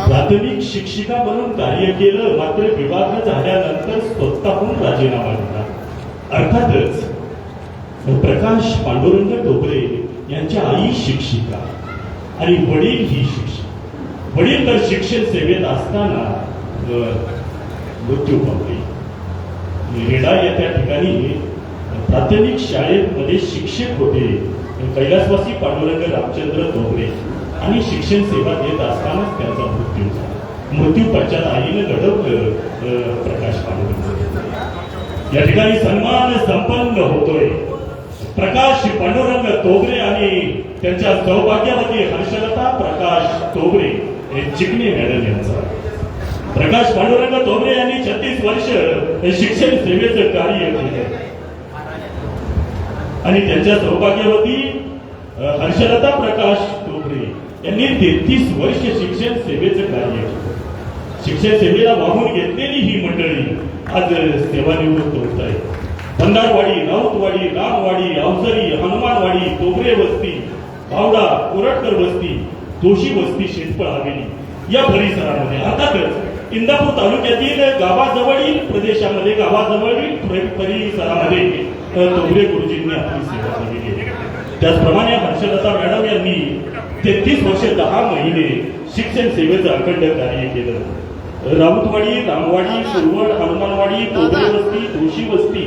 प्राथमिक शिक्षिका म्हणून कार्य केलं, मात्र विवाह झाल्यानंतर स्वतःहून राजीनामा दिला. अर्थातच प्रकाश पांडुरंग तोबरे यांच्या आई शिक्षिका आणि वडील ही शिक्षक. वडील तर शिक्षण सेवेत असताना मृत्यू पावले. रेडा या त्या ठिकाणी प्राथमिक शाळेमध्ये शिक्षक होते कैलासवासी पांडुरंग रामचंद्र तोगरे आणि शिक्षण सेवा देत असतानाच त्यांचा मृत्यू झाला. मृत्यू पश्चात आईनं घडवलं प्रकाश पांडुरंग. या ठिकाणी सन्मान संपन्न होतोय प्रकाश पांडुरंग तोगरे आणि त्यांच्या सौभाग्यवती हर्षलता प्रकाश तोगरे हे चिकणे मॅडम यांचा. प्रकाश पांडुरंग तोगरे यांनी 36 वर्ष शिक्षण सेवेचं कार्य केलं आणि त्यांच्या सौभाग्यवती हर्षलता प्रकाश तोगरे यांनी 33 वर्ष शिक्षण सेवेचं कार्य केलं. शिक्षण सेवेला वाहून घेतलेली ही मंडळी आज सेवानिवृत्त होत आहे. भंडारवाडी, राऊतवाडी, रामवाडी, अवसरी, हनुमानवाडी, तोगरे वस्ती, भावडा, कोरटकर वस्ती, दोशी वस्ती, शेतपळ हवेली या परिसरामध्ये अर्थातच इंदापूर तालुक्यातील गावाजवळील प्रदेशामध्ये गावाजवळील परिसरामध्ये तोगरे गुरुजींनी आपली सेवा केली. त्याचप्रमाणे हर्षलता मॅडम यांनी 33 वर्ष 10 महिने शिक्षण सेवेचं अखंड कार्य केलं. राऊतवाडी, रामवाडी, सुरवड, हनुमानवाडी, तोगरे वस्ती, दोशी वस्ती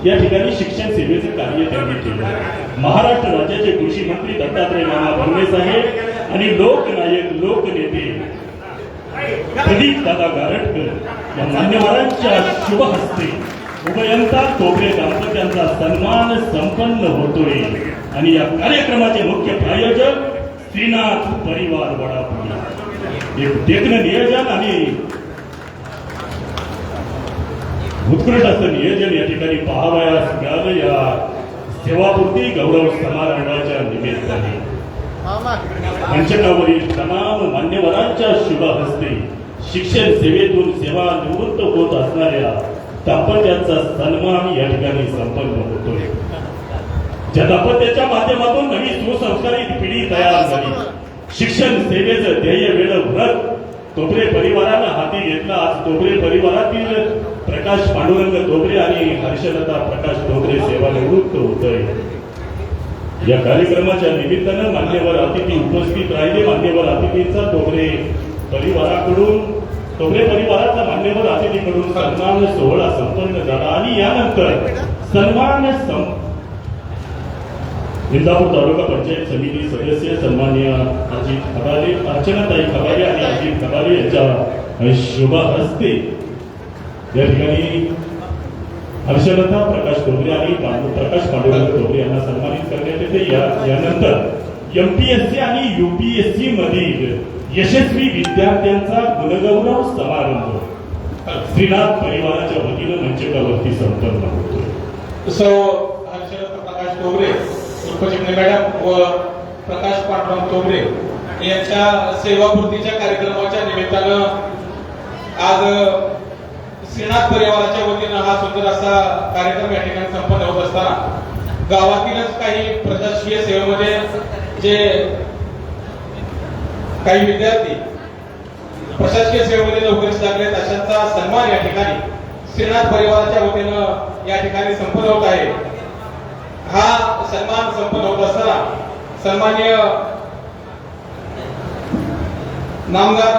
या ठिकाणी शिक्षण सेवेचं कार्य त्यांनी केलं. महाराष्ट्र राज्याचे कृषी मंत्री दत्तात्रय मामा भरणे साहेब आणि लोकनायक लोकनेते प्रदीप दादा गारटकर या मान्यवरांच्या शुभ हस्ते उभयंता तोगरे दाम्पत्यांचा सन्मान संपन्न होतोय आणि या कार्यक्रमाचे मुख्य प्रायोजक श्रीनाथ परिवार वडापुरी. एक देखणं नियोजन आणि उत्कृष्ट असं नियोजन या ठिकाणी पाहावयास मिळालं या सेवापूर्ती गौरव समारंभाच्या निमित्ताने. मंचकावरील तमाम मान्यवरांच्या शुभ हस्ते शिक्षण सेवेतून सेवानिवृत्त होत असणाऱ्या दाम्पत्याचा सन्मान या ठिकाणी संपन्न होतोय. ज्या दाम्पत्याच्या माध्यमातून नवी सुसंस्कारित पिढी तयार झाली. शिक्षण सेवेचं ध्येय वेळ व्रत तोगरे परिवारानं हाती घेतला. आज तोगरे परिवारातील प्रकाश पांडुरंग तोगरे आणि हर्षलता प्रकाश तोगरे सेवानिवृत्त होतोय. या कार्यक्रमाच्या निमित्तानं मान्यवर अतिथी उपस्थित राहिले. मान्यवर अतिथींचा तोगरे परिवाराचा मान्यवर अतिथीकडून सन्मान सोहळा संपन्न झाला आणि यानंतर सन्मान इंदापूर तालुका पंचायत समिती सदस्य सन्माननीय अजित खबाले, अर्चनाताई खबाले आणि अजित खबाले यांच्या शुभ हस्ते या ठिकाणी हर्षलता प्रकाश तोगरे आणि प्रकाश पांडुरंग तोगरे यांना सन्मानित करण्यात येते. यानंतर MPSC आणि UPSC मधील यशस्वी विद्यार्थ्यांचा गुणगौरव समारंभ श्रीनाथ परिवाराच्या वतीनं मंचकावरती संपन्न होतो. सौ हर्षलता प्रकाश तोगरे उपचिकणे मॅडम व प्रकाश पांडुरंग तोगरे यांच्या सेवापूर्तीच्या कार्यक्रमाच्या निमित्तानं आज श्रीनाथ परिवाराच्या वतीनं हा सुंदर असा कार्यक्रम या ठिकाणी संपन्न होत असताना गावातीलच काही प्रशासकीय सेवेमध्ये जे काही विद्यार्थी प्रशासकीय सेवेमध्ये नोकरीस लागलेत अशांचा सन्मान या ठिकाणी श्रीनाथ परिवाराच्या वतीनं या ठिकाणी संपन्न होत आहे. हा सन्मान संपन्न होत असताना सन्माननीय नामदार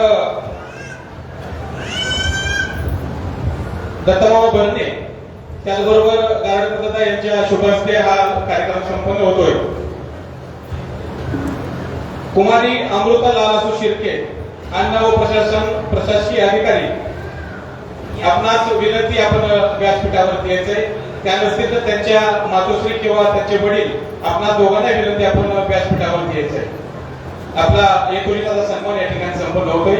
दत्ताभाऊ भरणे त्याचबरोबर गारटकर यांच्या शुभ हस्ते हा कार्यक्रम संपन्न होतोय. कुमारी अमृता लालासू शिर्के अन्न व प्रशासकीय अधिकारी आपणास विनंती आपण व्यासपीठावरती यायचंय. त्या नसतील तर त्यांच्या मातोश्री किंवा त्यांचे वडील आपणा दोघांना विनंती आपण व्यासपीठावरती यायचंय. आपला एकुलताचा सन्मान या ठिकाणी संपन्न होतोय.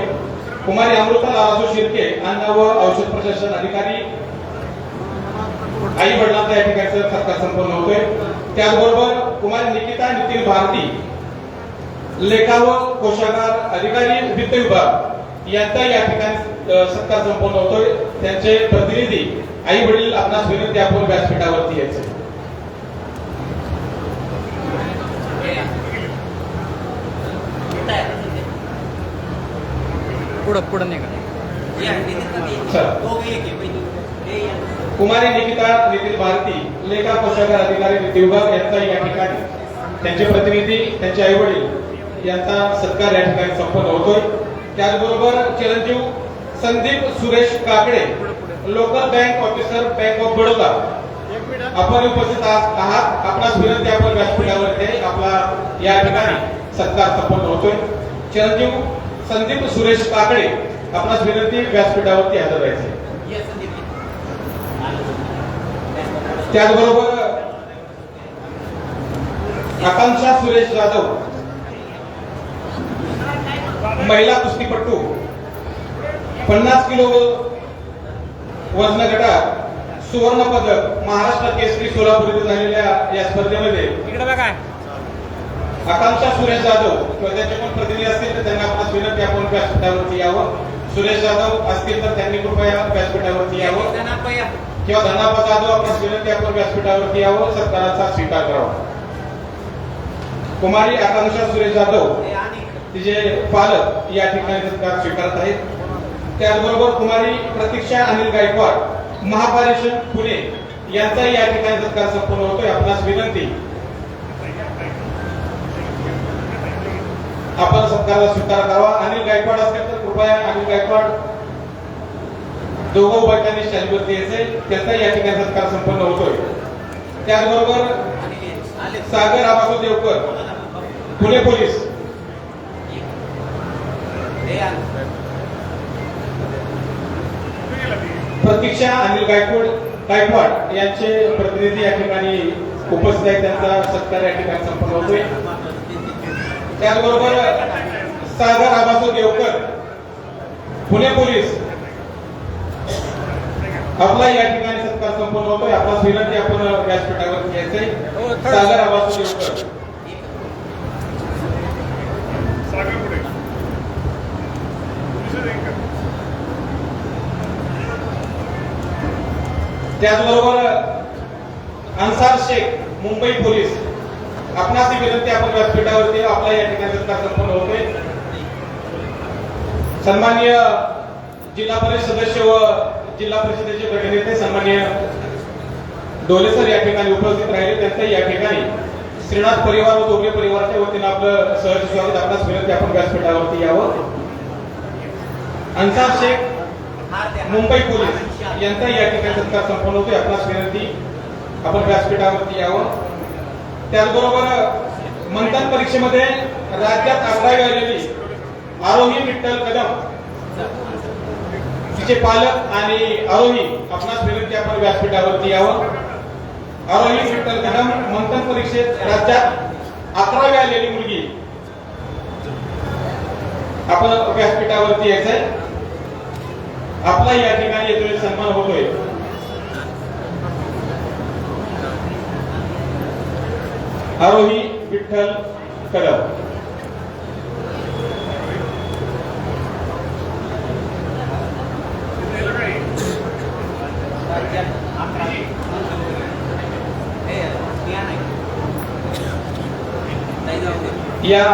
कुमारी अमृता लालासू शिर्के अन्न व औषध प्रशासन अधिकारी आई वडिलांचा या ठिकाणी सत्कार संपन्न होतोय. त्याचबरोबर कुमारी निकिता नितीन भारती लेखा व कोषागार अधिकारी वित्त विभाग यांचा या ठिकाणी सत्कार संपन्न होतोय. त्यांचे प्रतिनिधी आई वडील आपणास विनंती आपण व्यासपीठावरती यायचे. पुढं नाही कुमारी निकिता नितीन भारती लेखा कोषागार अधिकारी वित्त विभाग यांचा या ठिकाणी त्यांचे प्रतिनिधी त्यांचे आई वडील यांचा सत्कार या ठिकाणी संपन्न होतोय. त्याचबरोबर चिरंजीव Sandeep Suresh Kakade, local bank officer, bank of Baroda, आपण उपस्थित आहात. आपणास विनंती, आपण व्यासपीठावरती आपला या ठिकाणी सत्कार संपन्न होतोय. चिरंजीव संदीप सुरेश काकडे, आपणास विनंती व्यासपीठावरती हजर व्हायचे. त्याचबरोबर आकांक्षा सुरेश जाधव, महिला कुस्तीपटू, 50 किलो वजन गटात सुवर्ण पदक, महाराष्ट्र केसरी सोलापूर येथे झालेल्या या स्पर्धेमध्ये आकांक्षा सुरेश जाधव किंवा त्यांचे कोण प्रतिनिधी असतील तर त्यांना आपणास विनंती, आपण व्यासपीठावरती यावं. सुरेश जाधव असतील तर त्यांनी कृपया व्यासपीठावरती यावं, किंवा धनापा जाधव, आपणास विनंती, आपण व्यासपीठावरती यावं, सत्काराचा स्वीकार करावा. कुमारी आकांक्षा सुरेश जाधव, तिचे पालक या ठिकाणी सत्कार स्वीकारत आहेत. त्याचबरोबर कुमारी प्रतीक्षा अनिल गायकवाड, महापारेषण पुणे, यांचाही या ठिकाणी सत्कार संपन्न होतोय. आपणास विनंती, आपण सत्काराचा स्वीकार करावा. अनिल गायकवाड असतील तर कृपया अनिल गायकवाड दोघं उभयतांनी शालीवरती यायचे, त्याचाही या ठिकाणी सत्कार संपन्न होतोय. त्याचबरोबर सागर आबासो देवकर, पुणे पोलीस, प्रतीक्षा अनिल गायकवाड यांचे प्रतिनिधी या ठिकाणी उपस्थित आहेत, त्यांचा सत्कार या ठिकाणी संपन्न होतोय. त्याचबरोबर सागर आबासो देवकर, पुणे पोलीस, आपला या ठिकाणी सत्कार संपन्न होतोय. आपणास विनंती, आपण व्यासपीठावर यायचंय. सागर आबासो देवकर, त्याचबरोबर अन्सार शेख, मुंबई पोलीस, आपणास ही विनंती, आपण व्यासपीठावरती आपला या ठिकाणी सत्कार संपन्न होतोय. सन्माननीय जिल्हा परिषद सदस्य व जिल्हा परिषदेचे गटनेते सन्माननीय डोले सर या ठिकाणी उपस्थित राहिले, त्यांचाही या ठिकाणी श्रीनाथ परिवार व दोघे परिवाराच्या वतीनं आपलं सहर्ष स्वागत. आपणास विनंती, आपण व्यासपीठावरती यावं. अन्सार शेख, मुंबई पोलीस, यांचा या ठिकाणी सत्कार संपन्न होतोय. आपणास विनंती, आपण व्यासपीठावरती यावं. त्याचबरोबर मंथन परीक्षेमध्ये राज्यात 11वी आलेली आरोही विठ्ठल कदम, तिचे पालक आणि आरोही, आपणास विनंती, आपण व्यासपीठावरती यावं. आरोही विठ्ठल कदम, मंथन परीक्षेत राज्यात 11वी आलेली मुलगी, आपण व्यासपीठावरती यायचंय. आपला या ठिकाणी येतोय सन्मान होतोय. आरोही विठ्ठल कदम, या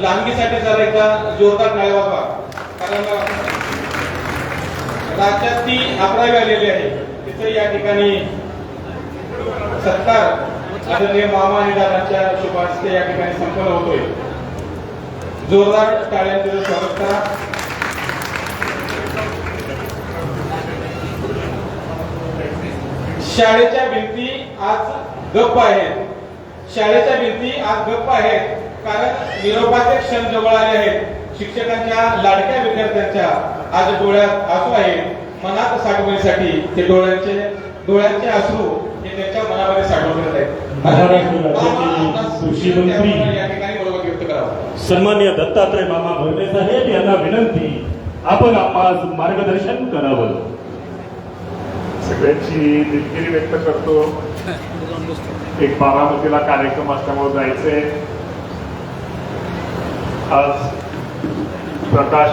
लांबीसाठी जरा एकदा जोरदार टाळ्या वाजवा, कारण राज्यात ती 11वी आलेली आहे. तिचं या ठिकाणी सत्कार आदरणीय मामा आणि दादांच्या शुभ हस्ते या ठिकाणी संपन्न होतोय. जोरदार टाळ्यांचं स्वागत करा. शाळेच्या भिंती आज गप्प आहेत. शाळेच्या भिंती आज गप्प आहेत, कारण निरोपाचे क्षण जवळ आले आहेत. शिक्षकांच्या लाडक्या विद्यार्थ्यांच्या आज डोळ्यात आसू आहेत. मनात साठवण्यासाठी ते डोळ्यांचे अश्रू हे त्यांच्या मनामध्ये साठवून घेत आहेत. महाराष्ट्र राज्याचे कृषी मंत्री या ठिकाणी बरोबर व्यक्त करावं. सन्माननीय दत्तात्रय मामा भरणे साहेब यांना विनंती, आपण आम्हाला मार्गदर्शन करावं. सगळ्यांची दिलगिरी व्यक्त करतो. एक बारामतीला कार्यक्रम असल्यामुळे जायचंय. आज प्रकाश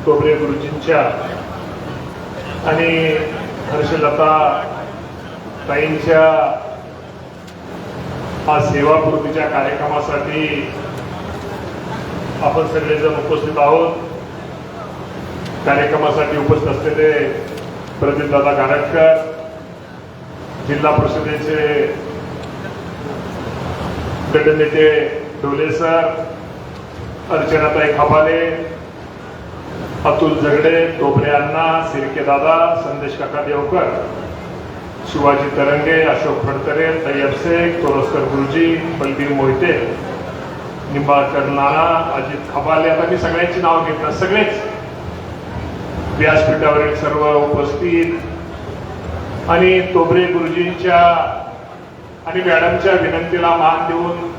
तोबरे गुरुजींच्या आणि हर्षलता ताईंच्या आज सेवापूर्तीच्या कार्यक्रमासाठी आपण सगळेजण उपस्थित आहोत. कार्यक्रमासाठी उपस्थित असलेले प्रदीपदादा गारटकर, जिल्हा परिषदेचे गटनेते डोले सर, अर्चनाताई खबाले, अतुल झगडे, तोबरे अण्णा, सिरके दादा, संदेश काका देवकर, शिवाजी तरंगे, अशोक फडतरे, तय्यब शेख, तोरसकर गुरुजी, बलबीर मोहिते, निंबाळकर नाना, अजित खबाले, आता मी सगळ्यांची नाव घेतलं. सगळेच व्यासपीठावरील सर्व उपस्थित आणि तोबरे गुरुजींच्या आणि मॅडमच्या विनंतीला मान देऊन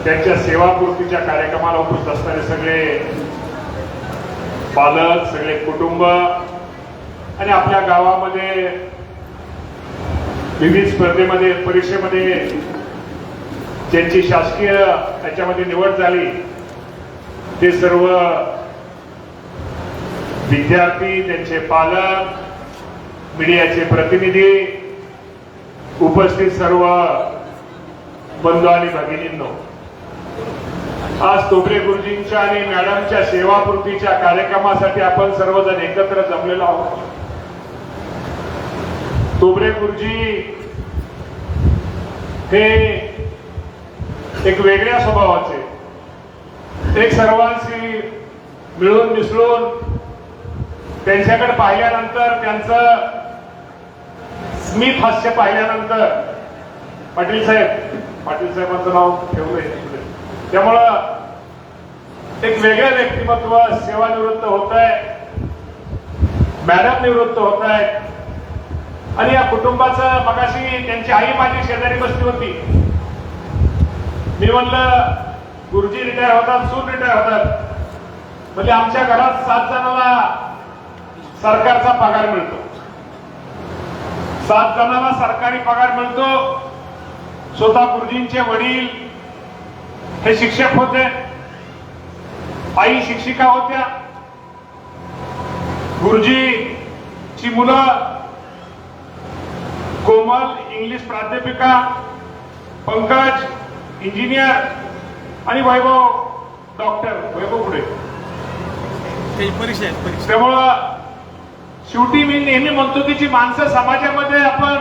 त्यांच्या सेवापूर्तीच्या कार्यक्रमाला उपस्थित असणारे सगळे पालक, सगळे कुटुंब आणि आपल्या गावामध्ये विविध स्पर्धेमध्ये, परीक्षेमध्ये ज्यांची शासकीय याच्यामध्ये निवड झाली ते सर्व विद्यार्थी, त्यांचे पालक, मीडियाचे प्रतिनिधी, उपस्थित सर्व बंधू आणि भगिनींनो, आज तोबरे गुरुजींच्या आणि मॅडमच्या सेवापूर्तीच्या कार्यक्रमासाठी आपण सर्वजण एकत्र जमलेलो आहोत. तोबरे गुरुजी हे एक वेगळ्या स्वभावाचे, एक सर्वांशी मिळून मिसळून त्यांच्याकडे पाहिल्यानंतर, त्यांचं स्मित हास्य पाहिल्यानंतर, पाटील साहेबांचं नाव ठेवलंय, त्यामुळं एक वेगळं व्यक्तिमत्व सेवानिवृत्त होत आहे, मॅडम निवृत्त होत आहेत आणि या कुटुंबाचं, मगाशी त्यांची आई माझी शेजारी बसली होती, मी म्हणलं गुरुजी रिटायर होतात, सून रिटायर होतात, म्हणजे आमच्या घरात 7 जणांना सरकारचा पगार मिळतो, 7 जणांना सरकारी पगार मिळतो. स्वतः गुरुजींचे वडील हे शिक्षक होते, आई शिक्षिका होत्या, गुरुजीची मुलं कोमल इंग्लिश प्राध्यापिका, पंकज इंजिनियर आणि वैभव डॉक्टर. वैभव पुढे. त्यामुळं शेवटी मी नेहमी म्हणतो की जी माणसं समाजामध्ये आपण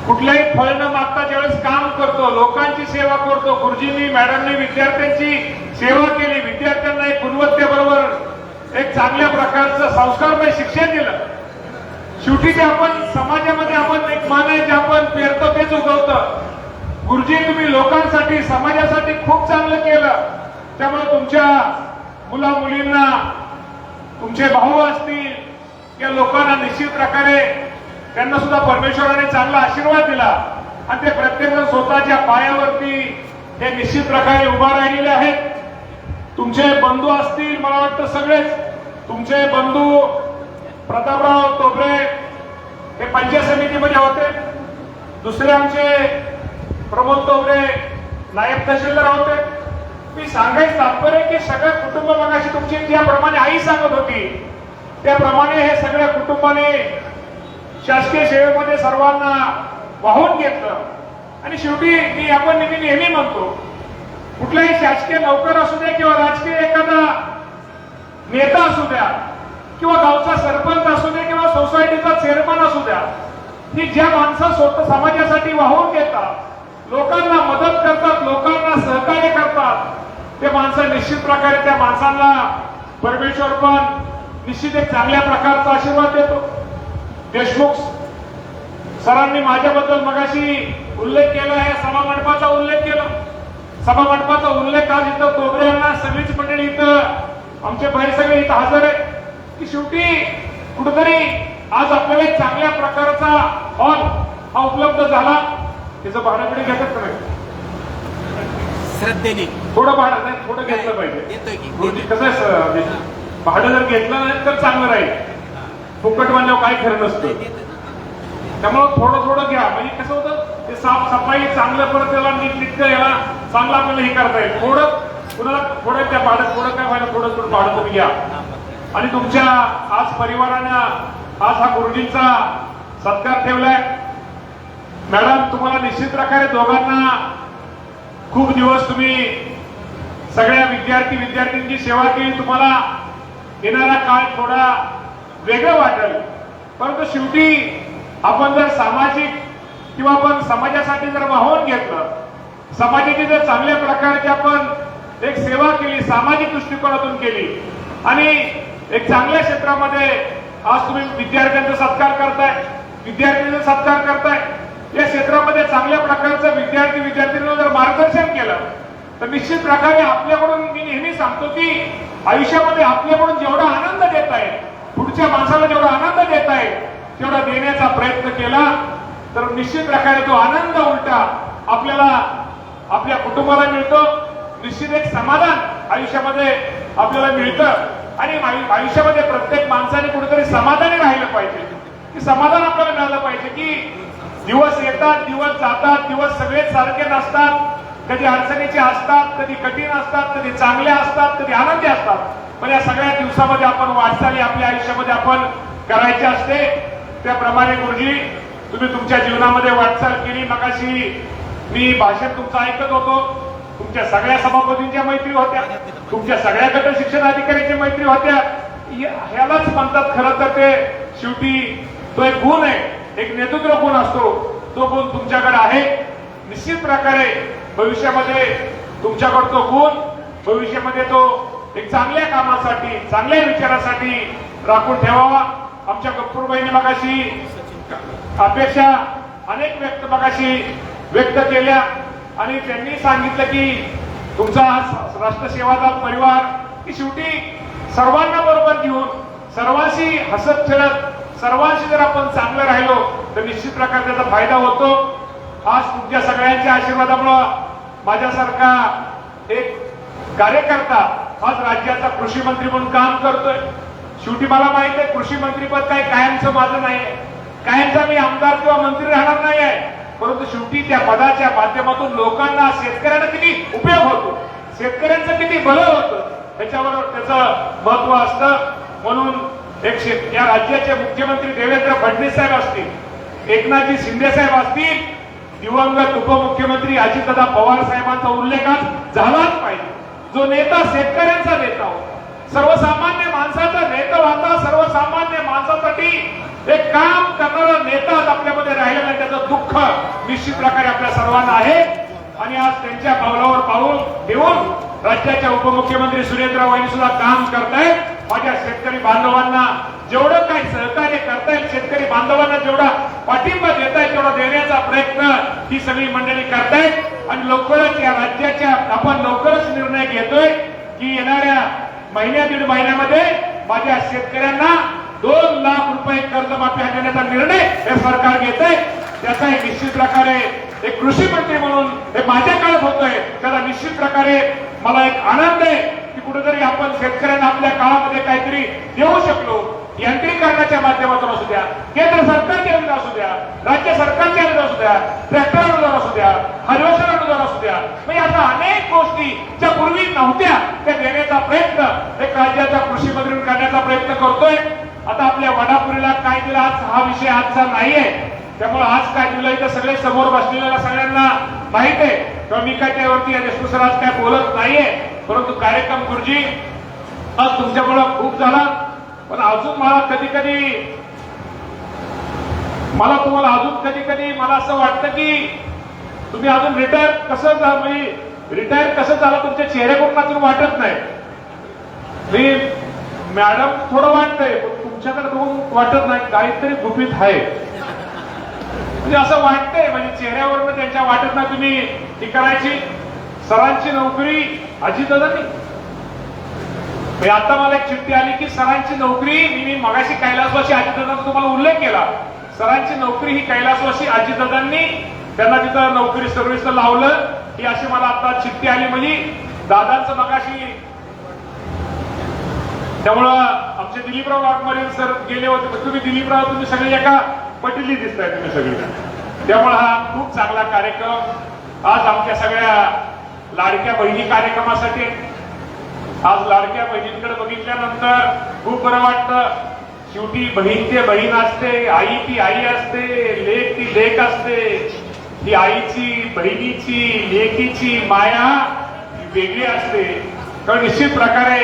कुठल्याही फळ न मागता ज्यावेळेस काम करतो, लोकांची सेवा करतो, गुरुजींनी मॅडमनी विद्यार्थ्यांची सेवा केली, विद्यार्थ्यांना एक गुणवत्तेबरोबर एक चांगल्या प्रकारचं संस्कारमय शिक्षण दिलं. शेवटी जे आपण समाजामध्ये आपण एक मान आहे, जे आपण पेरतो तेच उगवतं. गुरुजी तुम्ही लोकांसाठी, समाजासाठी खूप चांगलं केलं. त्यामुळे तुमच्या मुला मुलींना, तुमचे भाऊ असतील या लोकांना निश्चित प्रकारे त्यांना सुद्धा परमेश्वराने चांगला आशीर्वाद दिला आणि ते प्रत्येकजण स्वतःच्या पायावरती हे निश्चित प्रकारे उभा राहिलेले आहेत. तुमचे बंधू असतील, मला वाटतं सगळेच तुमचे बंधू प्रतापराव तोबरे हे पंचायत समितीमध्ये होते, दुसरे आमचे प्रमोद तोबरे नायब तहसीलदार होते. मी सांगायचं तात्पर्य की सगळं कुटुंब, मगाशी तुमची ज्याप्रमाणे आई सांगत होती त्याप्रमाणे हे सगळ्या कुटुंबाने शासकीय सेवेमध्ये सर्वांना वाहून घेतलं. आणि शेवटी आपण नेहमी म्हणतो, कुठलाही शासकीय नोकर असू द्या किंवा राजकीय एखादा नेता असू द्या किंवा गावचा सरपंच असू द्या किंवा सोसायटीचा चेअरमन असू द्या, की ज्या माणसं स्वतः समाजासाठी वाहून घेतात, लोकांना मदत करतात, लोकांना सहकार्य करतात, ते माणसं निश्चित प्रकारे त्या माणसांना परमेश्वर पण निश्चित एक चांगल्या प्रकारचा आशीर्वाद देतो. देशमुख सरांनी माझ्याबद्दल मगाशी उल्लेख केला आहे, सभा मंडपाचा उल्लेख केला. सभा मंडपाचा उल्लेख आज इथं तोबरे यांना सगळीच मंडळी इथं आमचे भाई सगळे इथं हजर आहे की शेवटी कुठेतरी आज आपल्याला एक चांगल्या प्रकारचा हॉल हा उपलब्ध झाला. त्याचं भाडं पिढी घेतात का नाही? श्रद्धेने थोडं भाडं नाही, थोडं घेतलं पाहिजे. कसं आहे, भाडं जर घेतलं नाही तर चांगलं राहील. फुकट म्हणल्यावर काही खरं नसतं. त्यामुळं थोडं थोडं घ्या, म्हणजे कसं होतं ते साफसफाई चांगलं, परत त्याला नीटनेटकं याला चांगलं आपल्याला हे करता येईल. थोडं कुणाला थोडं त्या भाडं थोडं काय व्हायला थोडं थोडं भाडं तुम्ही घ्या. आणि तुमच्या आज परिवारानं आज हा गुरुजींचा सत्कार ठेवलाय. मॅडम तुम्हाला निश्चित प्रकारे दोघांना खूप दिवस तुम्ही सगळ्या विद्यार्थ्यांची सेवा केली. तुम्हाला येणारा काळ थोडा वेगळं वाटेल, परंतु शेवटी आपण जर सामाजिक किंवा आपण समाजासाठी जर वाहून घेतलं, समाजाची जर चांगल्या प्रकारची आपण एक सेवा केली, सामाजिक दृष्टिकोनातून केली, आणि एक चांगल्या क्षेत्रामध्ये आज तुम्ही विद्यार्थ्यांचा सत्कार करताय, विद्यार्थ्यांचा सत्कार करताय. या क्षेत्रामध्ये चांगल्या प्रकारचं विद्यार्थ्यांना जर मार्गदर्शन केलं तर निश्चित प्रकारे आपल्याकडून मी नेहमी सांगतो की आयुष्यामध्ये आपल्याकडून जेवढा आनंद देत आहे, पुढच्या माणसाला जेवढा आनंद देत आहे तेवढा देण्याचा प्रयत्न केला तर निश्चित प्रकारे तो आनंद उलटा आपल्याला आपल्या कुटुंबाला मिळतो. निश्चित एक समाधान आयुष्यामध्ये आपल्याला मिळतं आणि आयुष्यामध्ये प्रत्येक माणसाने कुठेतरी समाधानी राहिलं पाहिजे, की समाधान आपल्याला मिळालं पाहिजे की दिवस येतात, दिवस जातात, दिवस सगळे सारखे नसतात, कधी अडचणीचे असतात, कधी कठीण असतात, कधी चांगले असतात, कधी आनंदी असतात. पण या सगळ्या दिवसामध्ये आपण वाटचाली आपल्या आयुष्यामध्ये आपण करायची असते. त्याप्रमाणे गुरुजी तुम्ही तुमच्या जीवनामध्ये वाटचाल केली. मगाशी मी भाषण तुमचं ऐकत होतो. तुमच्या सगळ्या सभापतींच्या मैत्री होत्या, तुमच्या सगळ्या गट शिक्षण अधिकाऱ्यांच्या मैत्री होत्या. ह्यालाच म्हणतात खरं तर ते शेवटी तो एक गुण आहे, एक नेतृत्व गुण असतो, तो गुण तुमच्याकडे आहे. निश्चित प्रकारे भविष्यामध्ये तुमच्याकडे तो गुण भविष्यामध्ये तो एक चांगल्या कामासाठी, चांगल्या विचारासाठी राखून ठेवावा. आमच्या गप्पूरबाईंनी मगाशी अपेक्षा अनेक मगाशी व्यक्त केल्या आणि त्यांनी सांगितलं की तुमचा राष्ट्र सेवादल परिवार की शेवटी सर्वांना बरोबर घेऊन, सर्वांशी हसत खेळत, सर्वांशी जर आपण चांगलं राहिलो तर निश्चित प्रकारे त्याचा फायदा होतो. आज तुमच्या सगळ्यांच्या आशीर्वादामुळं माझ्यासारखा एक कार्यकर्ता आज राज्याचा कृषी मंत्री म्हणून काम करतोय. शेवटी मला माहित आहे कृषी मंत्रीपद काही कायमचं माझं नाही आहे, कायमचा मी आमदार किंवा मंत्री राहणार नाही आहे, परंतु शेवटी त्या पदाच्या माध्यमातून लोकांना, शेतकऱ्यांना किती उपयोग होतो, शेतकऱ्यांचं किती भलं होतं त्याच्यावर त्याचं महत्व असतं. म्हणून या राज्याचे मुख्यमंत्री देवेंद्र फडणवीस साहेब असतील, एकनाथजी शिंदे साहेब असतील, दिवंगत उपमुख्यमंत्री अजितदादा पवार साहेबांचा उल्लेख झालाच पाहिजे. जो नेता शेतकऱ्यांचा नेता होता, सर्वसामान्य माणसाचा नेता होता, सर्वसामान्य माणसासाठी एक काम करणारा नेता आपल्यामध्ये राहिला नाही, त्याचं दुःख निश्चित प्रकारे आपल्या सर्वांना आहे. आणि आज त्यांच्या पावलावर पाऊल देऊन राज्याच्या उपमुख्यमंत्री सुरेंद्र वहिनी सुद्धा काम करतायत. माझ्या शेतकरी बांधवांना जेवढं काही सहकार्य करतायत, शेतकरी बांधवांना जेवढा पाठिंबा देतायत तेवढा देण्याचा प्रयत्न ही सगळी मंडळी करतायत. आणि लवकरच या राज्याच्या आपण लवकरच निर्णय घेतोय की येणाऱ्या महिन्या दीड महिन्यामध्ये माझ्या शेतकऱ्यांना 2 लाख रुपये कर्जमाफी देण्याचा निर्णय हे सरकार घेत आहे. त्याचा एक निश्चित प्रकारे एक कृषी मंत्री म्हणून हे माझ्या काळात होतोय, त्याला निश्चित प्रकारे मला एक आनंद आहे की कुठेतरी आपण शेतकऱ्यांना आपल्या काळामध्ये काहीतरी देऊ शकलो. यांत्रिकरणाच्या माध्यमातून असू द्या, केंद्र सरकारच्या योजना असू द्या, राज्य सरकारच्या योजना असू द्या, ट्रॅक्टर अनुदान असू द्या, हार्वेस्टर अनुदान असू द्या, म्हणजे अशा अनेक गोष्टी ज्या पूर्वी नव्हत्या त्या देण्याचा प्रयत्न एक राज्याच्या कृषी मंत्री करण्याचा प्रयत्न करतोय. आता आपल्या वडापुरीला काय दिलं आज हा विषय आजचा नाहीये, त्यामुळे आज काय दिलं इथं सगळे समोर बसलेल्या सगळ्यांना माहित आहे. किंवा मी काय त्यावरती देशमुख आज काय बोलत नाहीये, परंतु कार्यक्रम गुरुजी आज तुमच्यामुळे खूप झाला. पण अजून मला कधी कधी मला असं वाटतं की तुम्ही अजून रिटायर कसं झालं तुमच्या चेहऱ्याकडून अजून वाटत नाही. मी मॅडम थोडं वाटतंय पण तुमच्याकडे बघून वाटत नाही, काहीतरी गुपित आहे म्हणजे असं वाटतंय. म्हणजे चेहऱ्यावरनं त्यांच्या वाटत नाही तुम्ही ती करायची. सरांची नोकरी अजितदादांनी, आता मला एक चिठ्ठी आली की सरांची नोकरी, मी मगाशी कैलासवासी अजितदादांचा तुम्हाला उल्लेख केला, सरांची नोकरी ही कैलासवासी अजितदादांनी त्यांना तिथं नोकरी सर्व्हिसला लावलं ही अशी मला आता चिठ्ठी आली. म्हणजे दादांचं मगाशी, त्यामुळं आमचे दिलीपराव वाघमारे सर गेले होते, तुम्ही दिलीपराव तुम्ही सगळे एका पटीली दिसताय तुम्ही सगळे, त्यामुळे हा खूप चांगला कार्यक्रम आज आमच्या सगळ्या लाडक्या बहिणी कार्यक्रमासाठी. आज लाडक्या बहिणींकडे बघितल्यानंतर खूप बरं वाटतं. शेवटी बहीण ते बहीण असते, आई ती आई असते, लेक ती लेक असते. ही आईची, बहिणीची, लेकीची माया वेगळी असते. तर निश्चित प्रकारे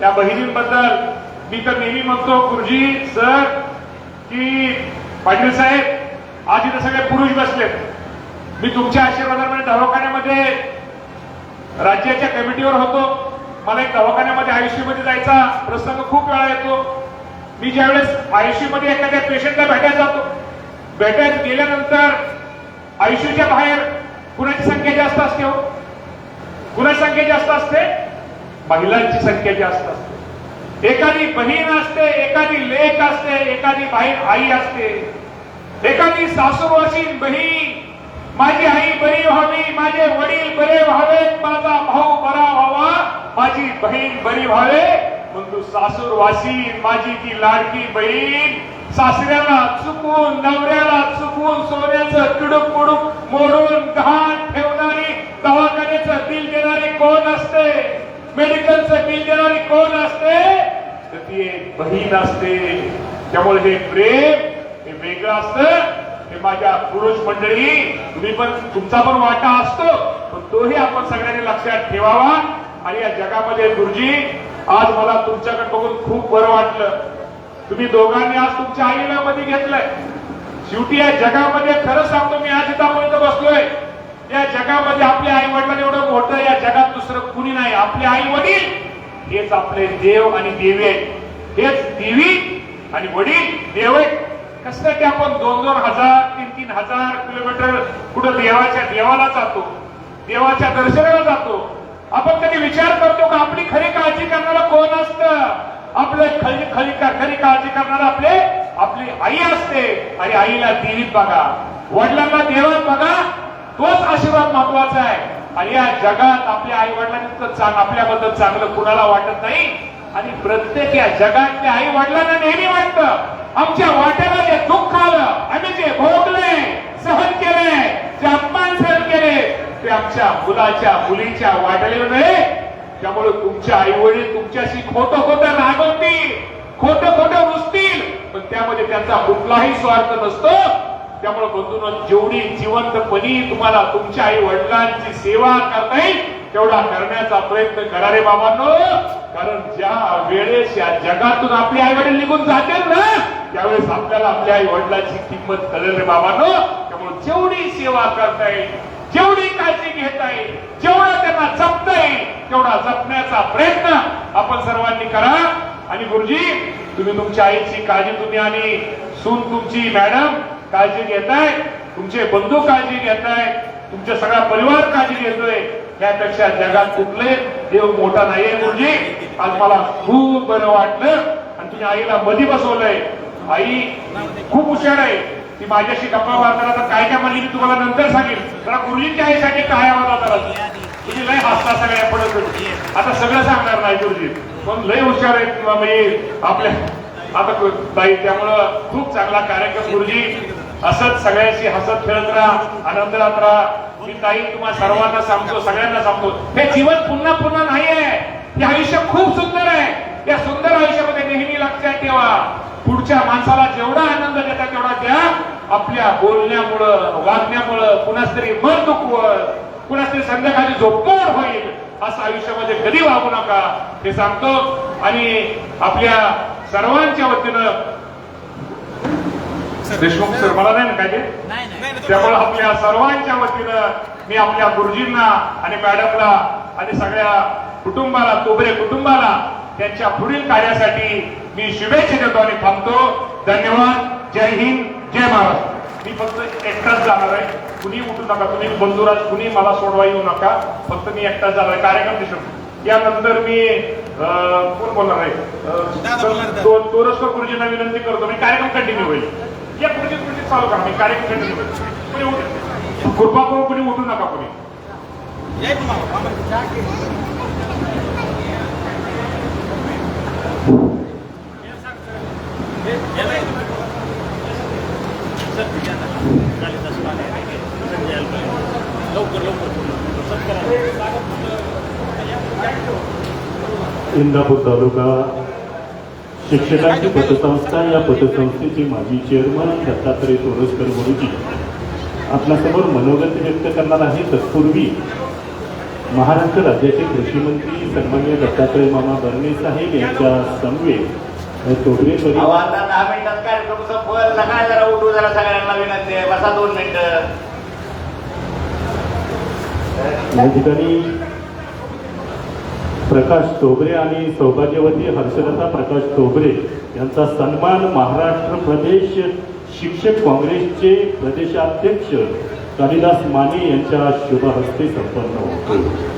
त्या बहिणींबद्दल मी तर नेहमी म्हणतो गुरुजी सर की पाटील साहेब आज इथे सगळे पुरुष बसलेत. मी तुमच्या आशीर्वादाने दवाखान्यामध्ये राज्याच्या कमिटीवर होतो. मला एक दवाखान्यामध्ये आयुष्य मध्ये जायचा प्रसंग खूप वेळा येतो. मी ज्यावेळेस आयुष्य मध्ये एखाद्या पेशंटला भेटायला जातो, भेटायला गेल्यानंतर आयुष्याच्या बाहेर कुणाची संख्या जास्त असते हो? कुणाची संख्या जास्त असते? महिलांची संख्या जास्त असते. एखादी बहीण असते, एखादी लेक असते, एखादी बहीण आई असते, एखादी सासूरवासी बहीण, माझी आई बरी व्हावी, माझे वडील बरे व्हावेत, माझा भाऊ बरा व्हावा, माझी बहीण बरी व्हावे. म्हणतो सासूरवासी, माझी ती लाडकी बहीण सासऱ्याला चुकून, नवऱ्याला चुकून सोन्याचं तुडुक पुडुक मोडून गहाण ठेवणारी, दवाखान्याचं बिल देणारी कोण असते? मेडिकलचं बिल देणारी कोण असते? तर ती एक बहीण असते. त्यामुळे हे प्रेम हे वेगळं असतं. हे माझ्या पुरुष मंडळी, तुम्ही पण, तुमचा पण वाटा असतो, पण तोही आपण सगळ्यांनी लक्षात ठेवावा. आणि या जगामध्ये गुरुजी, आज मला तुमच्याकडे बघून खूप बरं वाटलं. तुम्ही दोघांनी आज तुमच्या आईला मध्ये घेतलंय. शेवटी या जगामध्ये खरं सांगतो, मी आज इथं आपण इथं बसलोय, या जगामध्ये आपल्या आई वडिलांना एवढं मोठं या जगात दुसरं कुणी नाही. आपले आई वडील हेच आपले देव आणि देवी आहेत. हेच देवी आणि वडील देव आहेत. कशासाठी आपण 2,000, 3,000 किलोमीटर कुठं देवाला जातो, देवाच्या दर्शनाला जातो. आपण कधी विचार करतो का आपली खरी काळजी करणारा कोण असतं? आपलं खरी काळजी करणारा आपली आई असते. आणि आईला देवीत बघा, वडिलांना देवात बघा, तोच आशीर्वाद महत्वाचा आहे. आणि या जगात आपल्या आई वडिलांनी आपल्याबद्दल चांगलं कुणाला वाटत नाही. आणि प्रत्येक या जगातल्या आई वडिलांना नेहमी वाटतं, आमच्या वाट्याला जे दुःख आलं, आम्ही जे भोगले, सहन केले, जे अपमान सहन केले, ते आमच्या मुलीच्या वाट्याला नाही. त्यामुळे तुमच्या आई वडील तुमच्याशी खोटं रागवतील, खोटं रुसतील, पण त्यामध्ये त्यांचा कुठलाही स्वार्थ नसतो. त्यामुळे बंधूंनो, जेवढी जिवंतपणी तुम्हाला तुमच्या आई वडिलांची सेवा करता येईल तेवढा करण्याचा प्रयत्न करा रे बाबांनो. कारण ज्या वेळेस या जगातून आपले आई वडील निघून जातील ना, त्यावेळेस आपल्याला आपल्या आई वडिलांची किंमत कळेल रे बाबांनो. त्यामुळे जेवढी सेवा करता येईल, जेवढी काळजी घेता येईल, जेवढा त्यांना जपता येईल, तेवढा जपण्याचा प्रयत्न आपण सर्वांनी करा. आणि गुरुजी, तुम्ही तुमच्या आईची काळजी, तुम्ही आणि सून तुमची मॅडम काळजी घेताय, तुमचे बंधू काळजी घेताय, तुमचा सगळा परिवार काळजी घेतोय. त्यापेक्षा जगात कुठले देव मोठा नाहीये गुरुजी. आज मला खूप बरं वाटलं. आणि तुम्ही आईला मध्ये बसवलंय. आई खूप हुशार आहे. ती माझ्याशी गप्पा मारताना तर काय म्हणली मी तुम्हाला नंतर सांगेल. जरा गुरुजींच्या आईसाठी काय आवाज आला, तुम्ही लय हसता सगळ्या पडत. आता सगळं सांगणार नाही गुरुजी, पण लय हुशार आहेत म्हणजे आपल्या आता ताई. त्यामुळं खूप चांगला कार्यक्रम गुरुजी. असंच सगळ्यांशी हसत खेळत राहा, आनंदात राहा. मी ताई तुम्हाला सर्वांना सांगतो, सगळ्यांना सांगतो, हे जीवन पुन्हा नाहीये. हे आयुष्य खूप सुंदर आहे. या सुंदर आयुष्यामध्ये नेहमी लक्षात ठेवा, पुढच्या माणसाला जेवढा आनंद देता तेवढा द्या. आपल्या बोलण्यामुळं, वागण्यामुळं कुणाच तरी मन दुखवल, कुणाच तरी संध्याकाळी झोपमोड होईल, असं आयुष्यामध्ये कधी वागू नका, हे सांगतो. आणि आपल्या सर्वांच्या वतीनं, देशमुख सर मला नाही ना काय ते, त्यामुळे आपल्या सर्वांच्या वतीनं मी आपल्या गुरुजींना आणि मॅडमला आणि सगळ्या कुटुंबाला, तोबरे कुटुंबाला त्यांच्या पुढील कार्यासाठी मी शुभेच्छा देतो आणि थांबतो. धन्यवाद. जय हिंद, जय महाराष्ट्र. मी फक्त एकटाच जाणार आहे, कुणी उठू नका. तुम्ही बंधुराज कुणी मला सोडवा येऊ नका. फक्त मी एकटाच जाणार आहे. कार्यक्रम दिसतो. यानंतर मी कोण बोलणार आहे, तोरसकर गुरुजींना विनंती करतो. मी कार्यक्रम कंटिन्यू होईल. या पुढची चालू करा. मी कार्यक्रम कंटिन्यू होईल. कुणी उठू, कृपा करून कुणी उठू नका. कुणी इंदापूर तालुका शिक्षकांची पतसंस्था, या पतसंस्थेचे माजी चेअरमन दत्तात्रय तोरसकर गुरुजी आपल्यासमोर मनोगत व्यक्त करणार आहे. तत्पूर्वी महाराष्ट्र राज्याचे कृषी मंत्री सन्माननीय दत्तात्रय मामा बर्णे साहेब यांच्या समवेत तोबरे 10 मिनिटात कार्यक्रम संपल. नका जरा उठू, जरा सगळ्यांना विनंती आहे, बसा 2 मिनिटं. या ठिकाणी प्रकाश तोबरे आणि सौभाग्यवती हर्षलता प्रकाश तोबरे यांचा सन्मान महाराष्ट्र प्रदेश शिक्षक काँग्रेसचे प्रदेशाध्यक्ष कालिदास माने यांच्या शुभ हस्ते संपन्न होतो.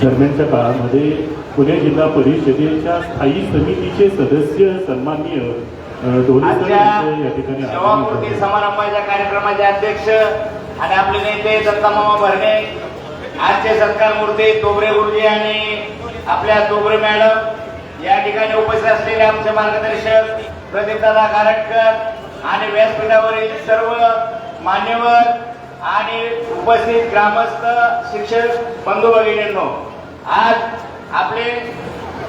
दरम्यानच्या काळामध्ये पुणे जिल्हा परिषदेच्या स्थायी समितीचे सदस्य सन्माननीय ढोले सर यांचे या ठिकाणी सेवापूर्ती आगमन झाले. समारंभाच्या कार्यक्रमाचे अध्यक्ष आणि आपले नेते दत्तामामा भरणे, आजचे सत्कार मूर्ती तोबरे गुरुजी आणि आपल्या तोबरे मॅडम, या ठिकाणी उपस्थित असलेले आमचे मार्गदर्शक प्रदीपदादा गारटकर आणि व्यासपीठावरील सर्व मान्यवर आणि उपस्थित ग्रामस्थ शिक्षक बंधू भगिनींनो, आज आपले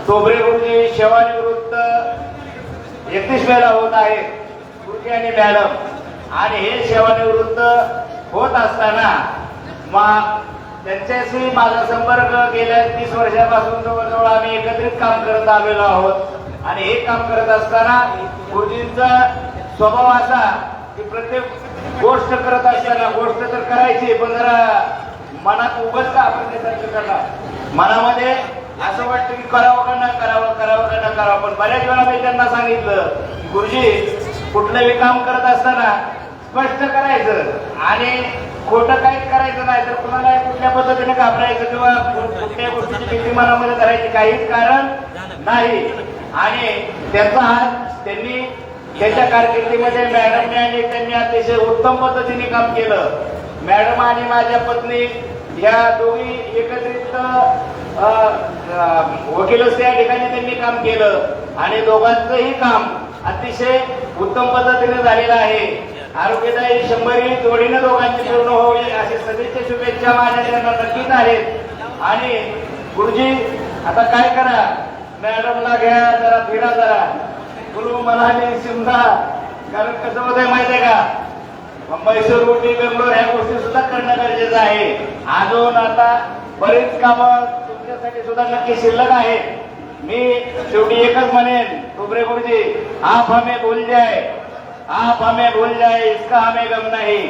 तोबरे गुरुजी सेवानिवृत्त 31 वेळा होत आहे गुरुजी आणि मॅडम, आणि हे सेवानिवृत्त होत असताना त्यांच्याशी माझा संपर्क गेल्या 30 वर्षापासून जवळजवळ आम्ही एकत्रित काम करत आलेलो आहोत. आणि हे काम करत असताना गुरुजींचा स्वभाव असा की प्रत्येक गोष्ट करत असताना गोष्ट तर करायची, पण जरा मनात उगाच का आपण ते करणार, मनामध्ये असं वाटतं की करावं का न करावं, करावं का न करावं. पण बऱ्याच वेळा मी त्यांना सांगितलं की गुरुजी, कुठलंही काम करत असताना स्पष्ट करायचं आणि खोटं काहीच करायचं नाही, तर कुणाला कुठल्या पद्धतीने घाबरायचं किंवा कुठल्या गोष्टीची भीती मनामध्ये करायची काहीच कारण नाही. आणि त्याचा हात त्यांनी त्यांच्या कारकिर्दीमध्ये मॅडमने आणि त्यांनी अतिशय उत्तम पद्धतीने काम केलं. मॅडम आणि माझ्या पत्नी या दोघी एकत्रित वकीलच त्या ठिकाणी त्यांनी काम केलं आणि दोघांचंही काम अतिशय उत्तम पद्धतीने झालेलं आहे. आरोग्यदायी 100 जोडीनं दोघांची पूर्ण होईल असे सदिच्छा शुभेच्छा माझ्या त्यांना नक्कीच आहेत. आणि गुरुजी, आता काय करा, मॅडमला घ्या, जरा फिरा, जरा गुरु मनाने शिमला, कारण कसं होतंय माहितीये का, मैसूर, उटी, बेंगलोर ह्या गोष्टी सुद्धा करणं गरजेचं आहे. अजून आता बरीच कामं तुमच्यासाठी सुद्धा नक्की शिल्लक आहे. मी शेवटी एकच म्हणेन, तोबरे गुरुजी, आप हमें भूल जाए, आप हमें भूल जाए इसका हमें गम नहीं,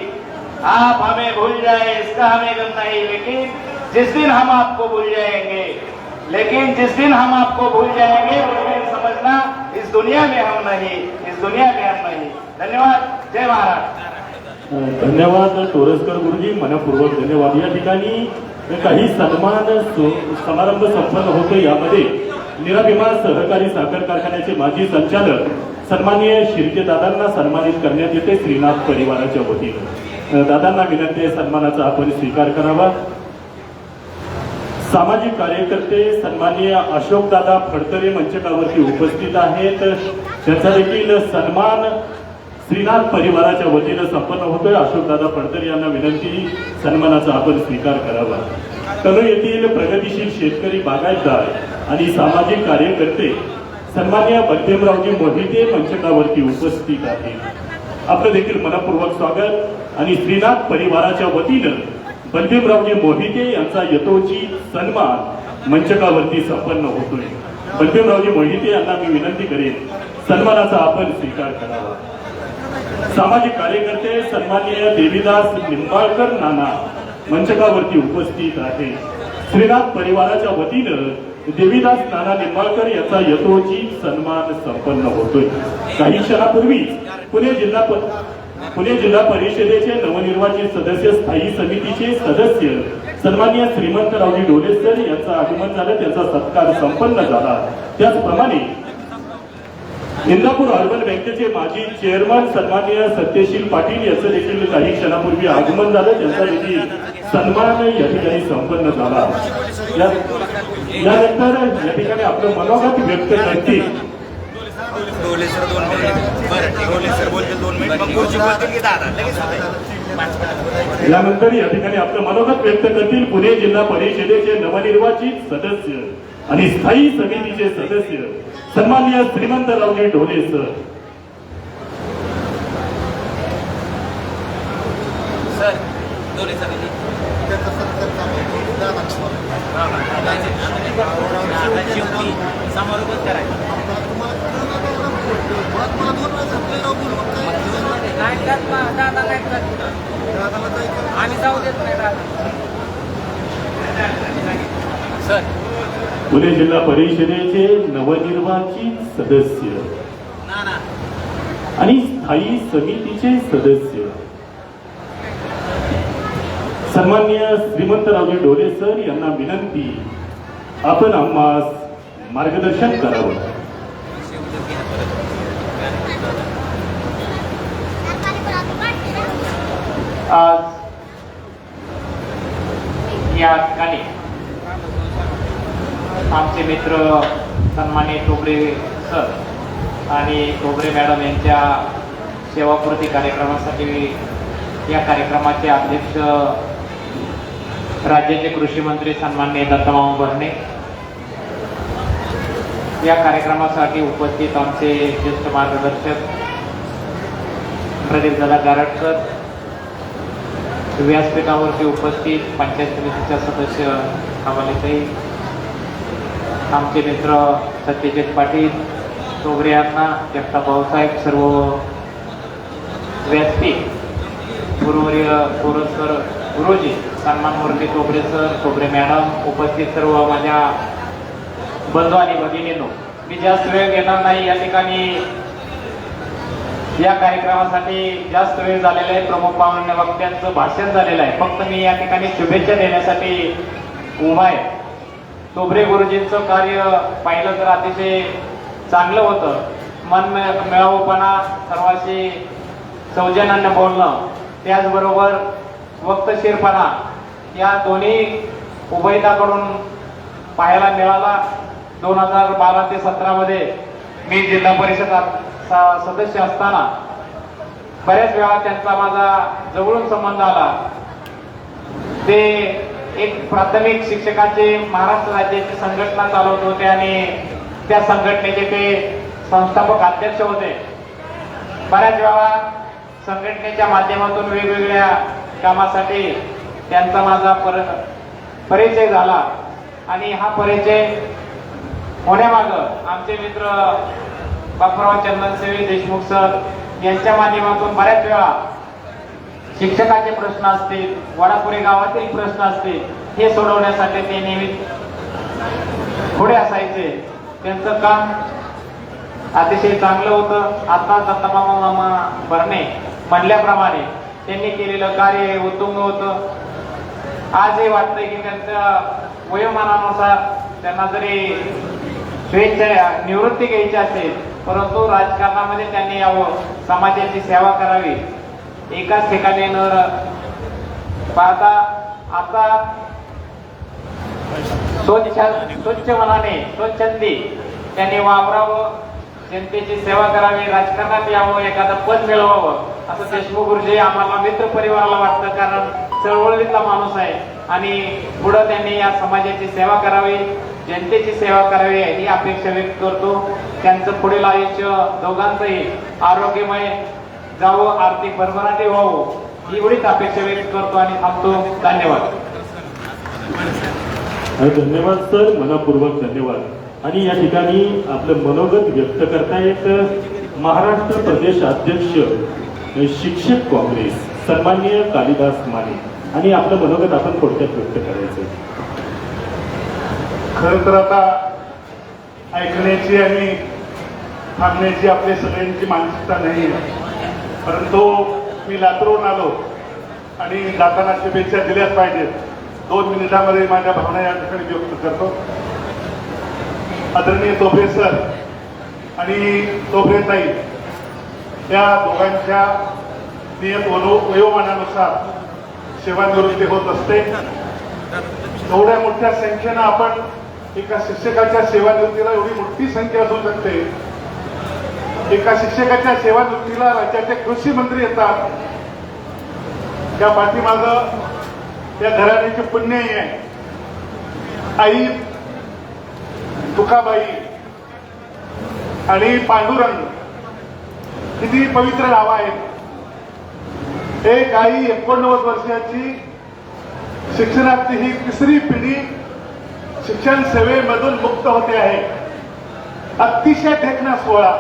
आप हमें भूल जाए इसका हमें गम नहीं, लेकिन जिस दिन हम आपको भूल जाएंगे, लेकिन जिस दिन हम आपको भूल जाएंगे उस दिन समझना इस दुनिया में हम नहीं, इस दुनिया में हम नहीं. धन्यवाद. जय महाराज. धन्यवाद तोरसकर गुरुजी, मनपूर्वक धन्यवाद. या ठिकाणी काही सन्मान समारंभ संपन्न होतो. यामध्ये निराभिमान सहकारी साखर कारखान्याचे माजी संचालक सन्माननीय शिर्के दादांना सन्मानित करण्यात येते श्रीनाथ परिवाराच्या वतीने. दादांना विनंती आहे सन्मानाचा आपण स्वीकार करावा. सामाजिक कार्यकर्ते सन्माननीय अशोकदादा फडतरे मंचकावरती उपस्थित आहेत. त्यांचा देखील सन्मान श्रीनाथ परिवाराच्या वतीनं संपन्न होतोय. अशोकदादा फडतरे यांना विनंती, सन्मानाचा आपण स्वीकार करावा. तनु येथील प्रगतिशील शेतकरी बागायतदार आणि सामाजिक कार्यकर्ते सन्माननीय बलदेवरावजी मोहिते मंचकावरती उपस्थित आहेत. आपलं देखील मनपूर्वक स्वागत. आणि श्रीनाथ परिवाराच्या वतीनं बलदेवरावजी मोहिते यांचा यथोचित सन्मान मंचकावरती संपन्न होतोय. बलदेवरावजी मोहिते यांना मी विनंती करेन, सन्मानाचा आपण स्वीकार करावा. सामाजिक कार्यकर्ते सन्माननीय देवीदास निंबाळकर नाना मंचकावरती उपस्थित आहे. श्रीनाथ परिवाराच्या वतीनं देवीदास नाना निंबाळकर याचा यथोचित सन्मान संपन्न होतोय. काही क्षणापूर्वी पुणे जिल्हा परिषदेचे नवनिर्वाचित सदस्य स्थायी समितीचे सदस्य सन्माननीय श्रीमंतरावजी ढोले सर यांचं आगमन झालं, त्यांचा सत्कार संपन्न झाला. त्याचप्रमाणे इंदापूर अर्बन बँकेचे माजी चेअरमन सन्माननीय सत्यशील पाटील यांचं देखील काही क्षणापूर्वी आगमन झालं, त्यांचा देखील सन्मान या ठिकाणी संपन्न झाला. यानंतर या ठिकाणी आपलं मनोगत व्यक्त करतील यानंतर या ठिकाणी आपलं मनोगत व्यक्त करतील पुणे जिल्हा परिषदेचे नवनिर्वाचित सदस्य आणि स्थायी समितीचे सदस्य सन्माननीय श्रीमंतरावजी ढोले सर. सर आता शेवटी समारोपच करायचा. नाही त्यात दादा काय करत आणि जाऊ देत नाही दादा. सर पुणे जिल्हा परिषदेचे नवनिर्वाचित सदस्य ना ना आणि स्थायी समितीचे सदस्य सन्माननीय श्रीमंतरावजी डोले सर यांना विनंती, आपण आम्हास मार्गदर्शन करावं. आज या ठिकाणी आमचे मित्र सन्माननीय टोबरे सर आणि टोबरे मॅडम यांच्या सेवापूर्ती कार्यक्रमासाठी या कार्यक्रमाचे अध्यक्ष राज्याचे कृषी मंत्री सन्माननीय दत्तमामा भरणे, या कार्यक्रमासाठी उपस्थित आमचे ज्येष्ठ मार्गदर्शक प्रदीपदादा गारटकर, व्यासपीठावरती उपस्थित पंचायत समितीच्या सदस्य हवालेताई, आमचे मित्र सत्यजित पाटील, टोबरे अण्णा, जगताप भाऊसाहेब, सर्व व्यासपीठ, सर गुरुजी, सन्मानमूर्ती टोबरे सर, टोबरे मॅडम, उपस्थित सर्व माझ्या बंधू आणि भगिनींनो, मी जास्त वेळ घेणार नाही. या ठिकाणी या कार्यक्रमासाठी जास्त वेळ झालेला आहे. प्रमुख पाहुणे वक्त्यांचं भाषण झालेलं आहे. फक्त मी या ठिकाणी शुभेच्छा देण्यासाठी उभा आहे. टोबरे गुरुजींचं कार्य पाहिलं तर अतिशय चांगलं होतं. मन मिळावूपणा, सर्वांशी सौजन्याने बोलणं, त्याचबरोबर वक्तशीरपणा, या दोन्ही उभयताकडून पाहायला मिळाला. 2012 ते 17 मध्ये मी जिल्हा परिषद सदस्य असताना बऱ्याच वेळा त्यांचा माझा जवळून संबंध आला. ते एक प्राथमिक शिक्षकाचे महाराष्ट्र राज्याची संघटना चालवत होते आणि त्या संघटनेचे ते संस्थापक अध्यक्ष होते. बऱ्याच वेळा संघटनेच्या माध्यमातून वेगवेगळ्या कामासाठी त्यांचा माझा परिचय झाला आणि हा परिचय होण्यामागं आमचे मित्र बापूराव चंदनसेवी देशमुख सर यांच्या माध्यमातून बऱ्याच वेळा शिक्षकाचे प्रश्न असतील, वडापुरी गावातील प्रश्न असतील, हे सोडवण्यासाठी ते नेहमी पुढे असायचे. त्यांचं काम अतिशय चांगलं होतं. आता दत्तमामा भरणे म्हणल्याप्रमाणे त्यांनी केलेलं कार्य उत्तुंग होतं. आजही वाटतंय की त्यांच्या वयोमानानुसार त्यांना जरी स्वेच्छा निवृत्ती घ्यायची असेल, परंतु राजकारणामध्ये त्यांनी यावं, समाजाची सेवा करावी, एकाच ठिकाणी न पाहता आता स्वच्छ मनाने, स्वच्छंदी त्यांनी वापरावं, जनतेची सेवा करावी, राजकारणात यावं, एखादं पद मिळवावं असं देशमुख गुरुजी आम्हाला मित्र परिवाराला वाटतं. कारण चळवळीतला माणूस आहे आणि पुढे त्यांनी या समाजाची सेवा करावी, जनतेची सेवा करावी ही अपेक्षा व्यक्त करतो. त्यांचं पुढील आयुष्य दोघांचंही आरोग्यमय जावं, आर्थिक भरभराटी व्हावं एवढीच अपेक्षा व्यक्त करतो आणि थांबतो. धन्यवाद. धन्यवाद सर, मनापूर्वक धन्यवाद. आणि या ठिकाणी आपलं मनोगत व्यक्त करतायत महाराष्ट्र प्रदेश अध्यक्ष शिक्षक काँग्रेस सन्माननीय कालिदास माने, आणि आपलं मनोगत आपण थोडक्यात व्यक्त करायचं. खरं तर आता ऐकण्याची आणि थांबण्याची आपल्या सगळ्यांची मानसिकता नाही आहे, परंतु मी लातूरहून आलो आणि जाताना शुभेच्छा दिल्याच पाहिजेत. 2 मिनिटांमध्ये माझ्या भावना या ठिकाणी व्यक्त करतो. आदरणीय टोबरे सर आणि टोबरे ताई या दोघांच्या नियत वयोमानानुसार सेवानिवृत्ती होत असते. एवढ्या मोठ्या संख्येनं आपण एका शिक्षकाच्या सेवानिवृत्तीला एवढी मोठी संख्या असू शकते. एका शिक्षकाच्या सेवानिवृत्तीला राज्याचे कृषी मंत्री येतात. त्या पाठीमागं त्या घराण्याचे पुण्यही आहे. आई तुकाबाई आणि पांडुरंग किती पवित्र नाव आहेत. एक आई 89 वर्षाची शिक्षणाची ही 3री पिढी शिक्षण सेवेमधून मुक्त होते आहे. अतिशय देखणा सोहळा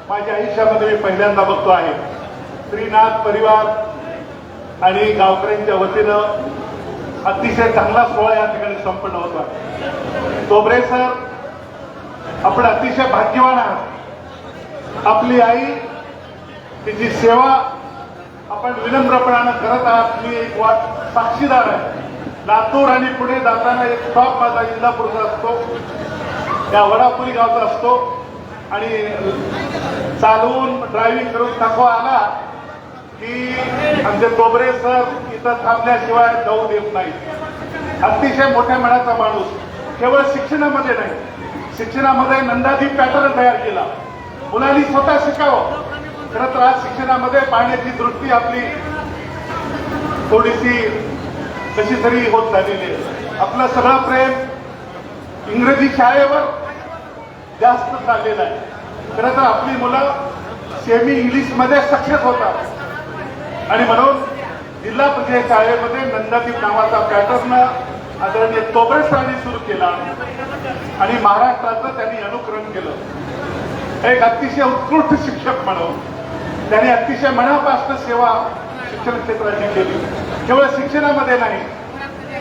माझ्या आयुष्यामध्ये मी पहिल्यांदा बघतो आहे. श्रीनाथ परिवार आणि गावकऱ्यांच्या वतीनं अतिशय चांगला सोहळा या ठिकाणी संपन्न होतो आहे. तोबरे सर, आपण अतिशय भाग्यवान आहात. आपली आई तिची सेवा आपण विनम्रपणानं करत आहात. मी एक साक्षीदार आहे. लातूर आणि पुढे जाताना एक स्टॉप माझा इंदापूरचा असतो, त्या वडापुरी गावचा असतो आणि चालवून ड्रायव्हिंग करून थकवा आला की आमचे तोबरे सर इथं थांबल्याशिवाय जाऊ देत नाही. अतिशय मोठ्या मनाचा माणूस. केवळ शिक्षणामध्ये नाही, शिक्षणामध्ये नंदादीप पॅटर्न तयार केला. मुलांनी स्वतः शिकावं. खरं तर आज शिक्षणामध्ये पाहण्याची दृष्टी आपली थोडीशी कशी तरी होत झालेली आहे. आपलं सगळं प्रेम इंग्रजी शाळेवर जास्त चाललेलं आहे. खरं तर आपली मुलं सेमी इंग्लिशमध्ये सक्सेस होतात आणि म्हणून जिल्हा परिषद शाळेमध्ये नंदादीप नावाचा पॅटर्न आदरणीय तोबरे सरांनी सुरू केला आणि महाराष्ट्राचं त्यांनी अनुकरण केलं. एक अतिशय उत्कृष्ट शिक्षक म्हणून त्यांनी अतिशय मनापासून सेवा शिक्षण क्षेत्राची केली. केवळ शिक्षणामध्ये नाही,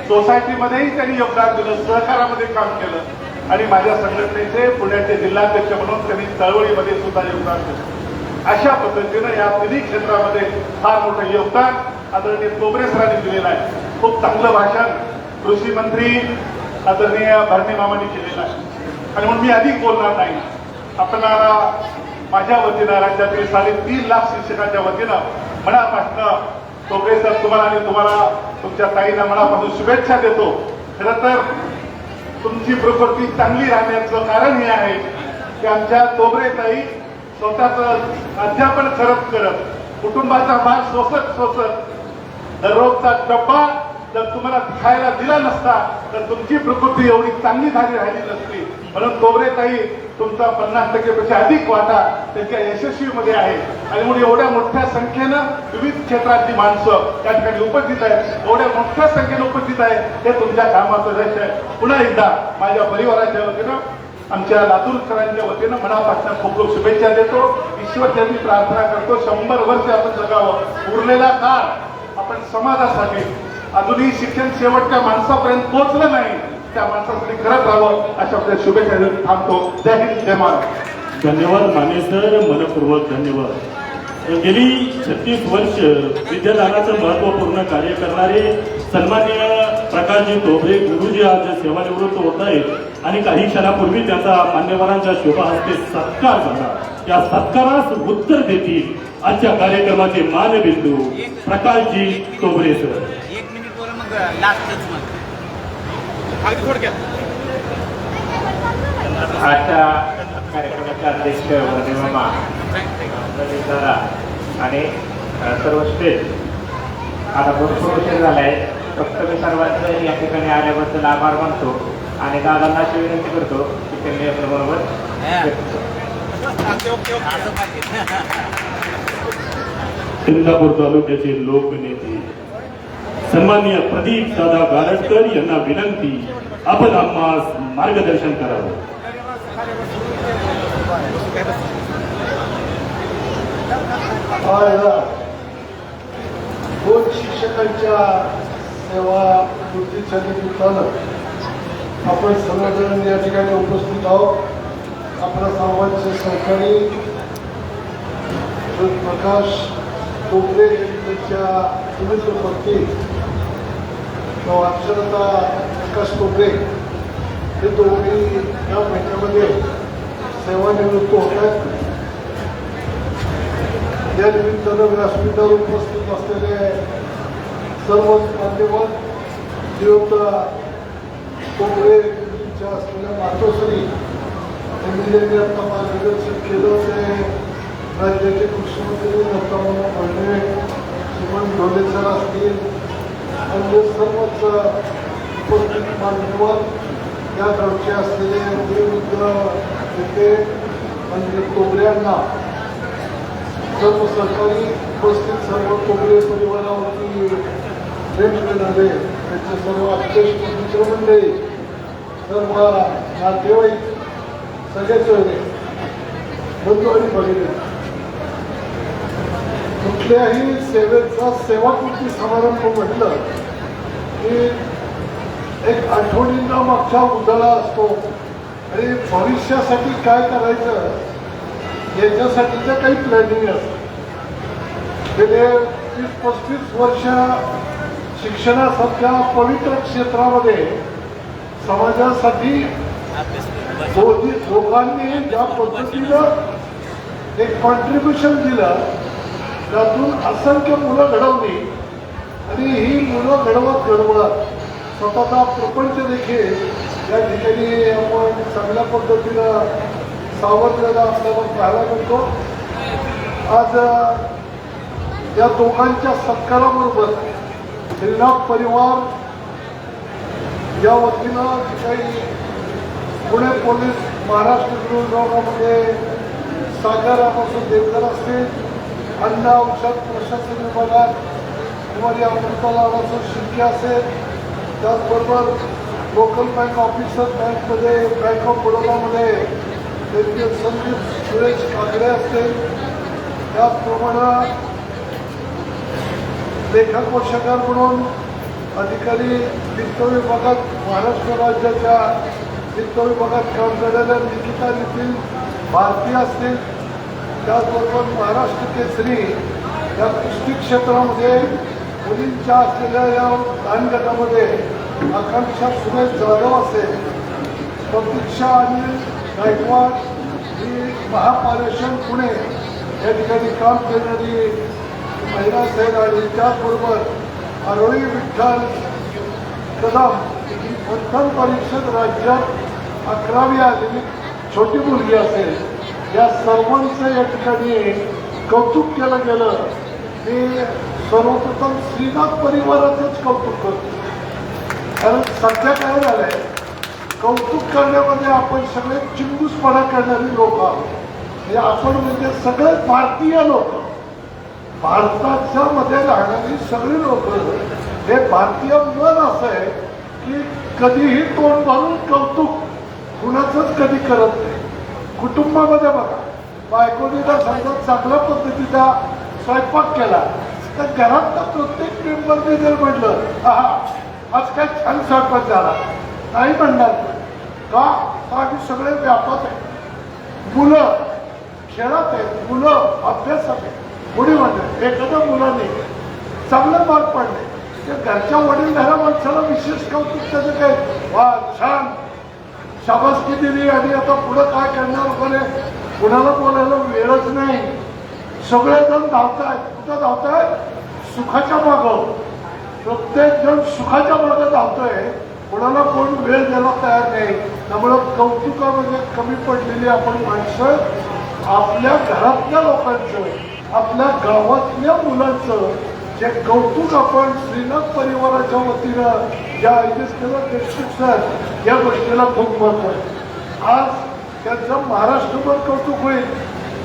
सोसायटीमध्येही त्यांनी योगदान दिलं, सहकारामध्ये काम केलं आणि माझ्या संघटनेचे पुण्याचे जिल्हाध्यक्ष म्हणून त्यांनी चळवळीमध्ये सुद्धा योगदान दिलं. अशा पद्धतीनं या तिन्ही क्षेत्रामध्ये फार मोठं योगदान आदरणीय तोबरे सरांनी दिलेलं आहे. खूप चांगलं भाषण कृषी मंत्री आदरणीय भरणे मामांनी केलेलं आहे आणि म्हणून मी अधिक बोलणार नाही. आपल्याला माझ्या वतीनं, राज्यातील 3.5 लाख शिक्षकांच्या वतीनं मनापासून तोबरे सर तुम्हाला आणि तुम्हाला तुमच्या ताईंना मनापासून शुभेच्छा देतो. खरं तर तुमची प्रकृती चांगली राहण्याचं कारण हे आहे की आमच्या तोबरे ताई स्वतःच अध्यापन करत कुटुंबाचा भार सोसत दररोजचा डब्बा जर तुम्हाला खायला दिला नसता तर तुमची प्रकृती एवढी चांगली राहिली नसती. म्हणून तोबरे ताई तुमचा 50% अधिक वाटा त्यांच्या यशस्वीमध्ये आहे आणि म्हणून एवढ्या मोठ्या संख्येनं विविध क्षेत्रातली माणसं त्या ठिकाणी उपस्थित आहेत. एवढ्या मोठ्या संख्येनं उपस्थित आहे हे तुमच्या कामाचं यश आहे. पुन्हा एकदा माझ्या परिवाराच्या वतीनं, आमच्या लातूरकरांच्या वतीनं मनापासून खूप खूप शुभेच्छा देतो. ईश्वर त्यांनी प्रार्थना करतो 100 वर्ष आपण जगावं. उरलेला काळ आपण समाजासाठी, अजूनही शिक्षण शेवटच्या माणसापर्यंत पोहोचलं नाही त्या माणसासाठी करत राहावं अशा आपल्या शुभेच्छा देऊन थांबतो. जय हिंद, जय महाराष्ट्र. धन्यवाद माने सर, मनपूर्वक धन्यवाद. गेली 36 वर्ष विद्यादानाचं महत्वपूर्ण कार्य करणारे सन्माननीय प्रकाशजी तोबरे गुरुजी आज सेवानिवृत्त होत आहेत आणि काही क्षणापूर्वी त्यांचा मान्यवरांच्या शुभहस्ते सत्कार झाला. या सत्कारास उत्तर देतील आजच्या कार्यक्रमाचे मानबिंदू प्रकाशजी तोबरे सर. 1 मिनिट बोला मग लास्टच मग अगदी थोडक्यात. आजच्या कार्यक्रमाचे अध्यक्ष मामा दादा आणि सर्व स्टेज आता भरपूर उशीर झालाय. फक्त मी सर्वांचं या ठिकाणी आल्याबद्दल आभार मानतो आणि दादांना अशी विनंती करतो की त्यांनी आपल्याबरोबर इंदापूर तालुक्याचे लोकनेते सन्माननीय प्रदीप दादा गारटकर यांना विनंती, आपण आम्हास मार्गदर्शन करावं. दोन शिक्षकांच्या सेवा वृत्तीच्या निमित्तानं आपण सर्वजण या ठिकाणी उपस्थित आहोत. आपल्या सर्वांचे सहकारी प्रकाश तोबरे त्यांच्या सुमित्र पत्नी अक्षरता प्रकाश तोबरे हे दोघे या महिन्यामध्ये सेवानिवृत्त होत आहेत. या निमित्तानं व्यासपीठावर उपस्थित असलेले सर्व मान्यवर देवता तोबरेच्या असलेल्या मातोश्री यांनी आता मार्गदर्शन केलं ते राज्याचे कृषीमंत्री दत्ताभाऊ भरणे, सुमन ढोले सर असतील, अन्य सर्वच उपस्थित मान्यवर या गावचे असलेले वयोवृद्ध नेते म्हणजे तोबऱ्यांना, सर्व सरकारी उपस्थित सर्व तोबरे परिवारावरती प्रेम करणारे त्यांचे सर्व अध्यक्ष मित्रमंडळी सर्व नातेवाईक सगळेच होते, बंधू आणि भगिनी. कुठल्याही सेवेचा सेवाकृती समारंभ म्हटलं की एक आठवणींना मागचा उजाळा असतो आणि भविष्यासाठी काय करायचं याच्यासाठीचं काही प्लॅनिंग असतं. गेले 30-35 वर्ष शिक्षणासारख्या पवित्र क्षेत्रामध्ये समाजासाठी लोकांनी ज्या पद्धतीनं एक कॉन्ट्रीब्युशन दिलं त्यातून असंख्य मुलं घडवली आणि ही मुलं घडवत स्वतःचा प्रपंच देखील या ठिकाणी आपण चांगल्या पद्धतीनं सावरलेला आपल्याला पाहायला मिळतो. आज या दोघांच्या सत्काराबरोबर श्रीनाथ परिवार या वतीनं काही पुणे पोलीस महाराष्ट्र गृह विभागामध्ये सागरापासून देवकर असतील, अन्न औषध प्रशासन विभागात कुमारी अमृतालापासून शिर्के असेल, त्याचबरोबर लोकल बँक ऑफिसर बँकमध्ये बँक ऑफ बडोदामध्ये त्यांचे संदीप सुरेश काकडे असतील, त्याचप्रमाणे लेखा कोषागार म्हणून अधिकारी वित्त विभागात महाराष्ट्र राज्याच्या वित्त विभागात काम करणाऱ्या निकिता नितीन भारती असतील, त्याचबरोबर महाराष्ट्र केसरी या कुस्ती क्षेत्रामध्ये मुलींच्या असलेल्या या लहान गटामध्ये आकांक्षा सुरेश जाधव असेल, प्रतीक्षा अनिल गायकवाड ही महापारेषण पुणे या ठिकाणी काम करणारी महिला असेल आणि त्याचबरोबर आरोळी विठ्ठल कदम ही प्रथम परिषद राज्यात 11वी आलेली छोटी मुलगी असेल. या सर्वांचं या ठिकाणी कौतुक केलं गेलं. मी सर्वप्रथम श्रीनाथ परिवाराचंच कौतुक करतो, कारण सध्या काय झालंय कौतुक करण्यामध्ये आपण सगळे चिंगूसपणा करणारी लोक आहोत. म्हणजे आपण म्हणजे सगळे भारतीय लोक, भारताच्या मध्ये राहणारी सगळी लोक हे भारतीय मन असं आहे की कधीही तोंड भरून कौतुक कुणाचंच कधी करत नाही. कुटुंबामध्ये बघा, बायकोने जर समजा चांगल्या पद्धतीचा स्वयंपाक केला तर घरातला प्रत्येक मेंबरने जर म्हटलं आज काय छान स्वयंपाक झाला नाही म्हणणार का, आम्ही सगळे व्यापात आहे, मुलं खेळात आहेत, मुलं अभ्यासात आहेत. कोणी म्हणतात एखाद्या मुलाने चांगलं मार्क पडले तर घरच्या वडीलधाऱ्या माणसाला विशेष कौतुक त्याचं काय, वा छान शाबासकी दिली आणि आता पुढं काय करणार वगैरे कुणाला बोलायला वेळच नाही. सगळेजण धावतायत, कुठं धावतायत सुखाच्या मागं, प्रत्येक जण सुखाच्या मागं धावतोय, कोणाला कोण वेळ द्यायला तयार नाही. त्यामुळं कौतुकामध्ये कमी पडलेली आपण माणसं आपल्या घरातल्या लोकांचं, आपल्या गावातल्या मुलांचं जे कौतुक आपण श्रीनाथ परिवाराच्या वतीनं ज्या आयोजित केलं देशमुख सर या गोष्टीला खूप महत्व आहे. आज त्यांचं महाराष्ट्रभर कौतुक होईल,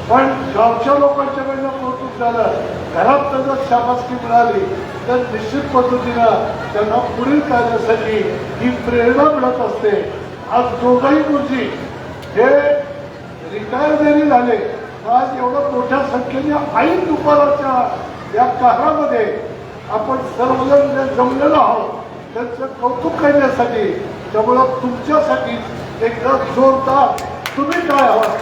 पण गावच्या लोकांच्याकडनं कौतुक झालं, घरात त्यांना शाबासकी मिळाली तर निश्चित पद्धतीनं त्यांना पुढील कार्यासाठी ही प्रेरणा मिळत असते. आज दोघंही गुरुजी हे रिटायर जरी झाले आज एवढं मोठ्या संख्येने ऐन दुपाराच्या या काळामध्ये आपण सर्वजण जमलेलो आहोत त्यांचं कौतुक करण्यासाठी. त्यामुळं तुमच्यासाठी एकदा जोरदार तुम्ही काय आहात.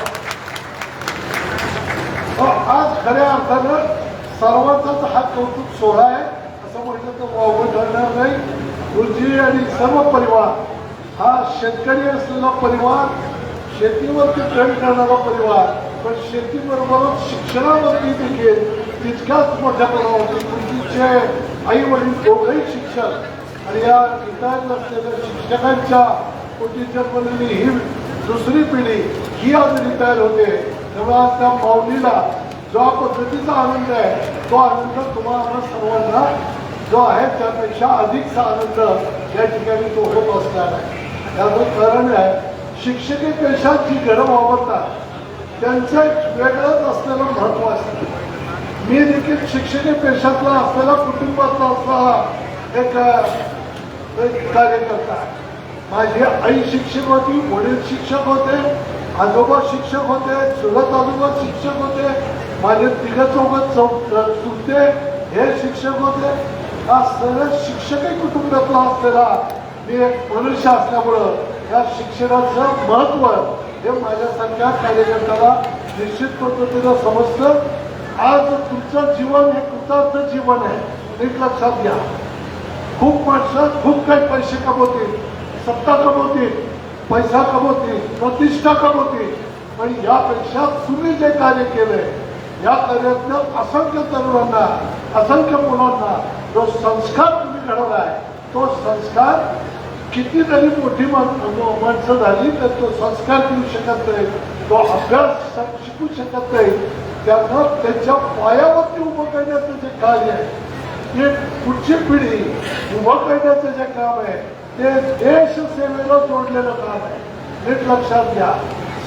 आज खऱ्या अर्थानं सर्वांचाच हा कौतुक सोहळा आहे असं म्हटलं तर वावगं ठरणार नाही. गुरुजी आणि सर्व परिवार हा शेतकरी असलेला परिवार, शेतीवरती प्रेम करणारा परिवार, पण शेतीबरोबरच शिक्षणावरती देखील तितक्याच मोठ्या प्रमाणावरती गुरुजीचे आई वडील दोघंही शिक्षक आणि या रिटायर नसलेल्या शिक्षकांच्या पोटी जन्मलेली ही दुसरी पिढी ही आज रिटायर होते. तेव्हा त्या माऊलीला जो पद्धतीचा आनंद आहे तो आनंद तुम्हाला सर्वांना जो आहे त्यापेक्षा अधिकचा आनंद या ठिकाणी तो होत असणार आहे. याचं कारण आहे शिक्षकी पेशात जी घरं वावरतात त्यांचं एक वेगळंच असलेलं महत्व असतं. मी देखील शिक्षकी पेशातला असलेला कुटुंबातला असलेला एक कार्यकर्ता. माझी आई शिक्षक होती, वडील शिक्षक होते, आजोबा शिक्षक होते, चुलत आजोबा शिक्षक होते, माझे तिघ चौघ चुलते हे शिक्षक होते. हा सरळ शिक्षकही कुटुंबातला असलेला मी एक मनुष्य असल्यामुळं या शिक्षणाचं महत्व हे माझ्यासारख्या कार्यकर्त्याला निश्चित पद्धतीनं समजतं. आज तुमचं जीवन हे कृतार्थ जीवन आहे, नीट लक्षात घ्या. खूप माणसं खूप काही पैसे कमवतील, सत्ता कमवतील, पैसा कमवतील, प्रतिष्ठा कमवतील, पण यापेक्षा तुम्ही जे कार्य केलंय या कार्यातनं असंख्य तरुणांना, असंख्य मुलांना जो संस्कार तुम्ही घडवलाय तो संस्कार किती जरी मोठी माणसं झाली तर तो संस्कार देऊ शकत नाही, तो अभ्यास शिकू शकत नाही. त्यांना त्यांच्या पायावरती उभं करण्याचं जे कार्य आहे ते पुढची पिढी उभं करण्याचं जे काम आहे ते देश सेवेला जोडलेलं काम आहे. नीट लक्षात घ्या.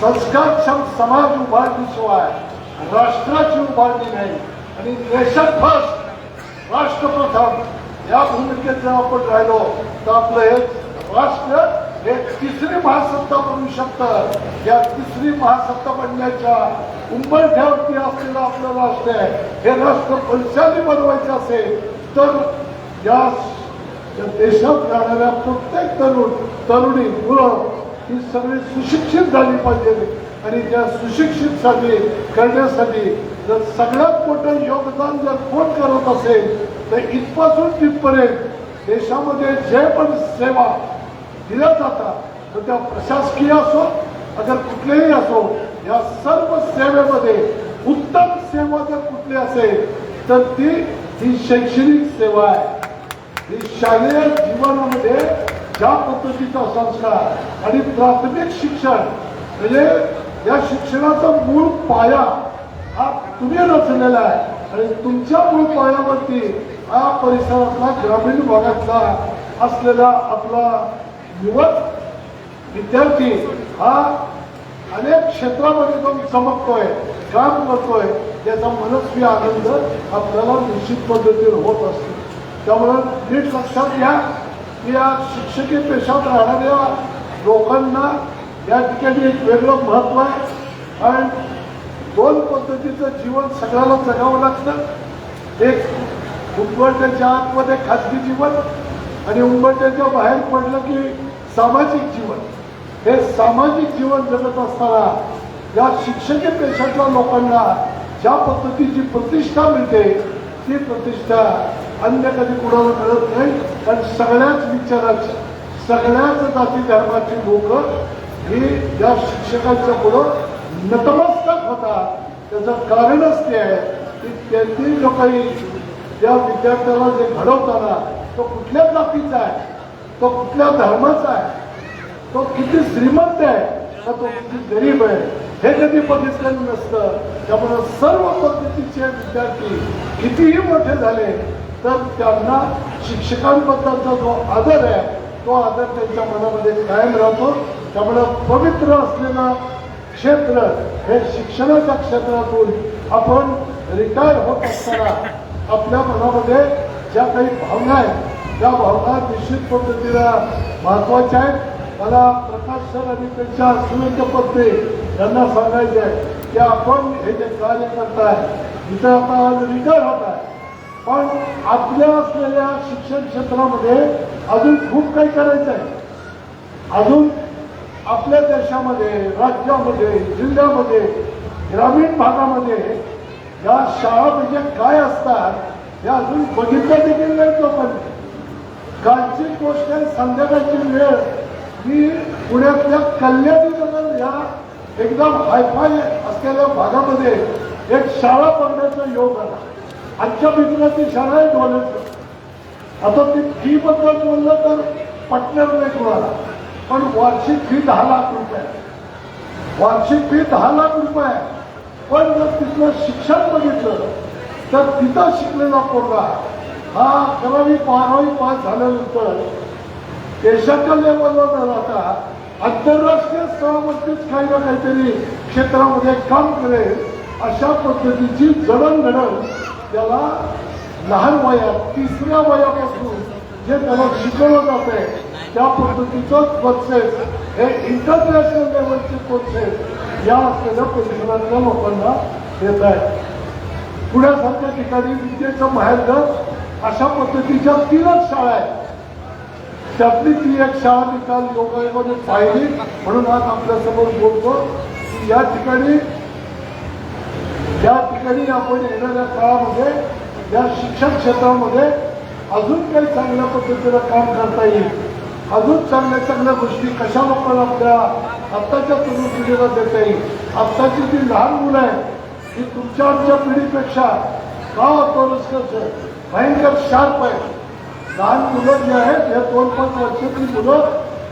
संस्कारक्षम समाज उभारणीशिवाय राष्ट्राची उभारणी नाही. आणि नेशन फर्स्ट, राष्ट्रप्रथम या भूमिकेत जर आपण राहिलो तर आपलं हे राष्ट्र हे तिसरी महासत्ता बनू शकतं. या तिसरी महासत्ता बनण्याच्या उंबरठ्यावरती असलेलं आपलं राष्ट्र आहे. हे राष्ट्र बलशाली बनवायचं असेल तर या देशात राहणाऱ्या प्रत्येक तरुणी मुलं ही सगळी सुशिक्षित झाली पाहिजे. आणि त्या सुशिक्षित करण्यासाठी जर सगळ्यात मोठं योगदान जर कोण करत असेल तर इथपासून तिथपर्यंत देशामध्ये जे पण सेवा दिल्या जातात तर त्या प्रशासकीय असो अगर कुठलेही असो, या सर्व सेवेमध्ये उत्तम सेवा जर कुठली असेल तर ही शैक्षणिक सेवा आहे. ही शालेय जीवनामध्ये ज्या पद्धतीचा संस्कार आणि प्राथमिक शिक्षण म्हणजे या शिक्षणाचा मूळ पाया हा तुम्ही रचलेला आहे. आणि तुमच्या मूळ पायावरती हा परिसरातला ग्रामीण भागातला असलेला आपला युवक विद्यार्थी हा अनेक क्षेत्रामध्ये जाऊन चमकतोय, काम करतोय, त्याचा मनस्वी आनंद आपल्याला निश्चित पद्धतीने होत असतो. त्यामुळे नीट लक्षात घ्या की या शिक्षकी पेशात राहणाऱ्या लोकांना या ठिकाणी एक वेगळं महत्व आहे. आणि दोन पद्धतीचं जीवन सगळ्याला जगावं लागतं. एक उंबरठ्याच्या आतमध्ये खाजगी जीवन आणि उंबरठ्याच्या बाहेर पडलं की सामाजिक जीवन. हे सामाजिक जीवन जगत असताना या शिक्षकी पेशातल्या लोकांना ज्या पद्धतीची प्रतिष्ठा मिळते ती प्रतिष्ठा अन्य कधी कुणाला मिळत नाही. कारण सगळ्याच विचाराची, सगळ्याच जाती धर्माची लोक ही या शिक्षकांच्या पुढं नतमस्तक होतात. त्याचं कारणच ते आहे की त्यांनी जो काही या विद्यार्थ्याला जे घडवताना तो कुठल्या जातीचा आहे, तो कुठल्या धर्माचा आहे, तो किती श्रीमंत आहे का तो किती गरीब आहे हे कधी बघितलेलं नसतं. त्यामुळे सर्व पद्धतीचे विद्यार्थी कितीही मोठे झाले तर त्यांना शिक्षकांबद्दलचा जो आदर आहे तो आदर त्यांच्या मनामध्ये कायम राहतो. त्यामुळे पवित्र असलेलं क्षेत्र हे शिक्षणाच्या क्षेत्रातून आपण रिटायर होत असताना आपल्या मनामध्ये ज्या काही भावना आहेत त्या भावना निश्चित पद्धतीनं महत्वाच्या आहेत. मला प्रकाश सर आणि त्यांच्या सुरेंद्र पत्ते यांना सांगायचे आहे की आपण हे जे कार्य करताय इथं आता आज रिटायर होत आहे पण आपल्या असलेल्या शिक्षण क्षेत्रामध्ये अजून खूप काही करायचं आहे. अजून आपल्या देशामध्ये, राज्यामध्ये, जिल्ह्यामध्ये, ग्रामीण भागामध्ये या शाळा म्हणजे काय असतात हे अजून बघितलं देखील नाही लोकांनी. कालची गोष्ट आहे, संध्याकाळची वेळ मी पुण्यातल्या कल्याणी नगर या एकदम हायफाय असलेल्या भागामध्ये एक शाळा बघण्याचा योग आला. आजच्या मित्राची शाळा आहे डोळ्याचं. आता ती फी बद्दल बोललं तर पटणार नाही कोणाला, पण वार्षिक फी 10 लाख रुपये. वार्षिक फी 10 लाख रुपये. पण जर तिथलं शिक्षण बघितलं तर तिथं शिकलेला पोरगा हा 11वी 12वी पास झाल्यानंतर देशाच्या लेवलला न राहता आंतरराष्ट्रीय स्तरावरतीच काही ना काहीतरी क्षेत्रामध्ये काम करेल अशा पद्धतीची जडणघडण त्याला लहान वयात 3ऱ्या वयापासून जे त्याला शिकवलं जाते त्या पद्धतीचं कोर्सेस हे इंटरनॅशनल लेवलचे कोर्सेस या असलेल्या परिसरातल्या लोकांना देत आहेत. पुण्यासारख्या ठिकाणी विद्येचं माहेरघर अशा पद्धतीच्या 3च शाळा आहेत. त्यातली ती एक शाळा निकाल योगायोगाने पाहिली म्हणून आज आपल्यासमोर बोलतो की या ठिकाणी आपण येणाऱ्या काळामध्ये या शिक्षण क्षेत्रामध्ये अजून काही चांगल्या पद्धतीनं काम करता येईल. अजून चांगल्या गोष्टी कशा लोकांना आपल्या आत्ताच्या तरुण पिढीला देता येईल. आत्ताची जी लहान मुलं आहेत ती तुमच्या आमच्या पिढीपेक्षा भयंकर शार्प आहे. लहान मुलं जे आहेत हे 2-5 वर्षाची मुलं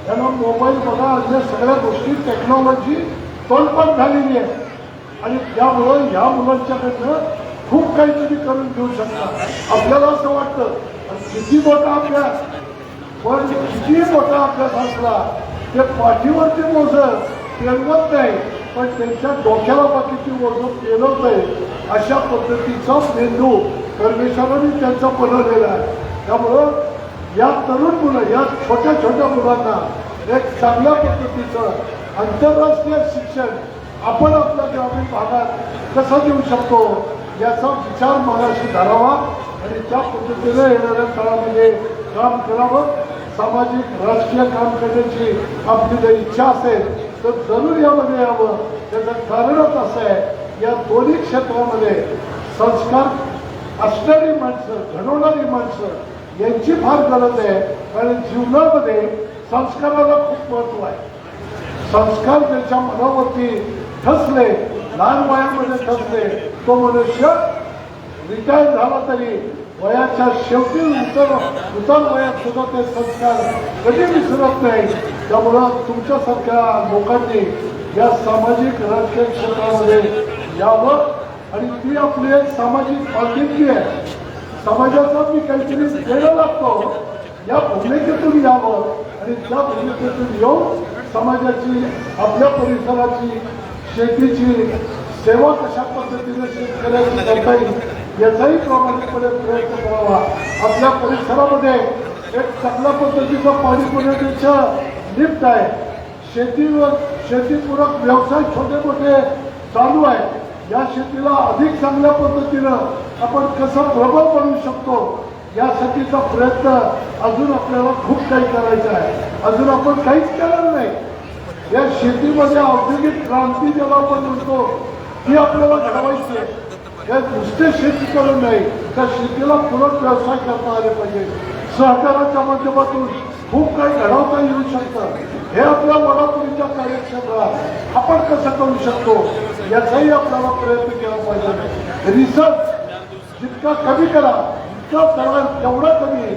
त्यांना मोबाईल बघा अशा सगळ्या गोष्टी टेक्नॉलॉजी तोंडपाठ झालेली आहे आणि त्यामुळं या मुलांच्याकडनं खूप काहीतरी करून घेऊ शकतात. आपल्याला असं वाटतं किती मोठा अभ्यास पण किती मोठा अभ्यास असला ते पाठीवरती मोजत पेलवत नाही पण त्यांच्या डोक्याला बाकीची मोजत पेलवत आहे. अशा पद्धतीचा मेंदू परमेश्वराने त्यांचा बनवलेला आहे. त्यामुळं या तरुण मुलं या छोट्या मुलांना एक चांगल्या पद्धतीचं आंतरराष्ट्रीय शिक्षण आपण आपल्या ग्रामीण भागात कसं देऊ शकतो याचा विचार मनाशी धरावा आणि त्या पद्धतीने येणाऱ्या काळामध्ये काम करावं. सामाजिक राजकीय काम करण्याची आपली जर इच्छा असेल तर जरूर यामध्ये यावं. त्याचं कारणच असं आहे या दोन्ही क्षेत्रामध्ये संस्कार असणारी माणसं घडवणारी माणसं यांची फार गरज आहे. कारण जीवनामध्ये संस्काराला खूप महत्व आहे. संस्कार ज्याच्या मनावरती ठसले लहान वयामध्ये ठसले तो मनुष्य रिटायर झाला तरी वयाच्या शेवटी उतर वयात सुद्धा ते संस्कार कधी विसरत नाही. त्यामुळं तुमच्यासारख्या लोकांनी या सामाजिक राजकीय क्षेत्रामध्ये यावं आणि ती आपली एक सामाजिक बांधिलकी आहे. समाजाचा मी काहीतरी देणं लागतो या भूमिकेतून यावं आणि त्या भूमिकेतून येऊन समाजाची आपल्या परिसराची शेतीची सेवा कशा पद्धतीने शेतकऱ्याची करता येईल याचाही प्रामाणिकपणे प्रयत्न करावा. आपल्या परिसरामध्ये एक चांगल्या पद्धतीचा पाणी पुरवठ्याचं लिफ्ट आहे. शेतीपूरक व्यवसाय छोटे मोठे चालू आहे. या शेतीला अधिक चांगल्या पद्धतीनं आपण कसं प्रबळ बनवू शकतो यासाठीचा प्रयत्न अजून आपल्याला खूप काही करायचं आहे. अजून आपण काहीच केलेलं नाही. या शेतीमध्ये औद्योगिक क्रांती ज्याला आपण म्हणतो ती आपल्याला घडवायची आहे. या नुसते शेती करून नाही त्या शेतीला पूरक व्यवसाय करता आले पाहिजे. सहकाराच्या माध्यमातून खूप काही घडवता येऊ शकतं. हे आपल्या वडापुरीच्या कार्यक्षेत्रात आपण कसं करू शकतो याचाही आपल्याला प्रयत्न केला पाहिजे. रिसर्च जितका कमी करा इतका करा तेवढं कमी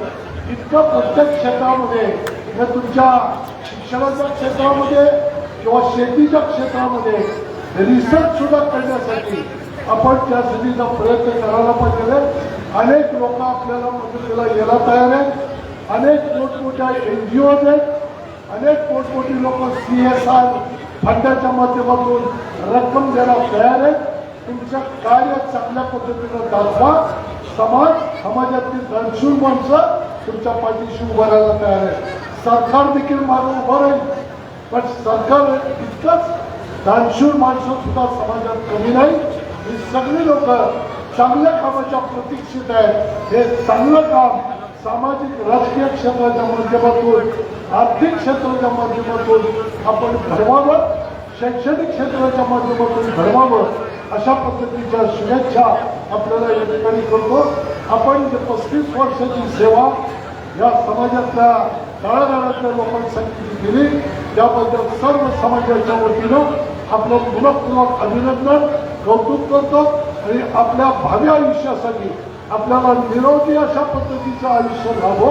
इतकं प्रत्येक क्षेत्रामध्ये हे तुमच्या शिक्षणाच्या क्षेत्रामध्ये किंवा शेतीच्या क्षेत्रामध्ये रिसर्च सुद्धा करण्यासाठी आपण त्यासाठीचा प्रयत्न करायला पाहिजे. अनेक लोक आपल्याला मदतीला यायला तयार आहेत. अनेक मोठमोठ्या NGOज आहेत. अनेक मोठमोठी लोक CSR फंडाच्या माध्यमातून रक्कम द्यायला तयार आहेत. तुमचं कार्य चांगल्या पद्धतीनं दाखवा. समाजातली दानशूर माणसं तुमच्या पाठीशी उभं राहायला तयार आहे. सरकार देखील मागं उभं राहील पण सरकार इतकंच दानशूर माणसं सुद्धा समाजात कमी नाही. ही सगळी लोक चांगल्या कामाच्या प्रतीक्षित आहेत. हे चांगलं काम सामाजिक राजकीय क्षेत्राच्या माध्यमातून आर्थिक क्षेत्राच्या माध्यमातून आपण घडवावं. शैक्षणिक क्षेत्राच्या माध्यमातून घडवावं अशा पद्धतीच्या शुभेच्छा आपल्याला या ठिकाणी करतो. आपण जे 35 वर्षाची सेवा या समाजातल्या तळागाळातल्या लोकांसाठी केली त्याबद्दल सर्व समाजाच्या वतीनं आपलं मनपूर्वक अभिनंदन कौतुक करतो आणि आपल्या भावी आयुष्यासाठी आपल्याला निरोगी अशा पद्धतीचं आयुष्य लाभो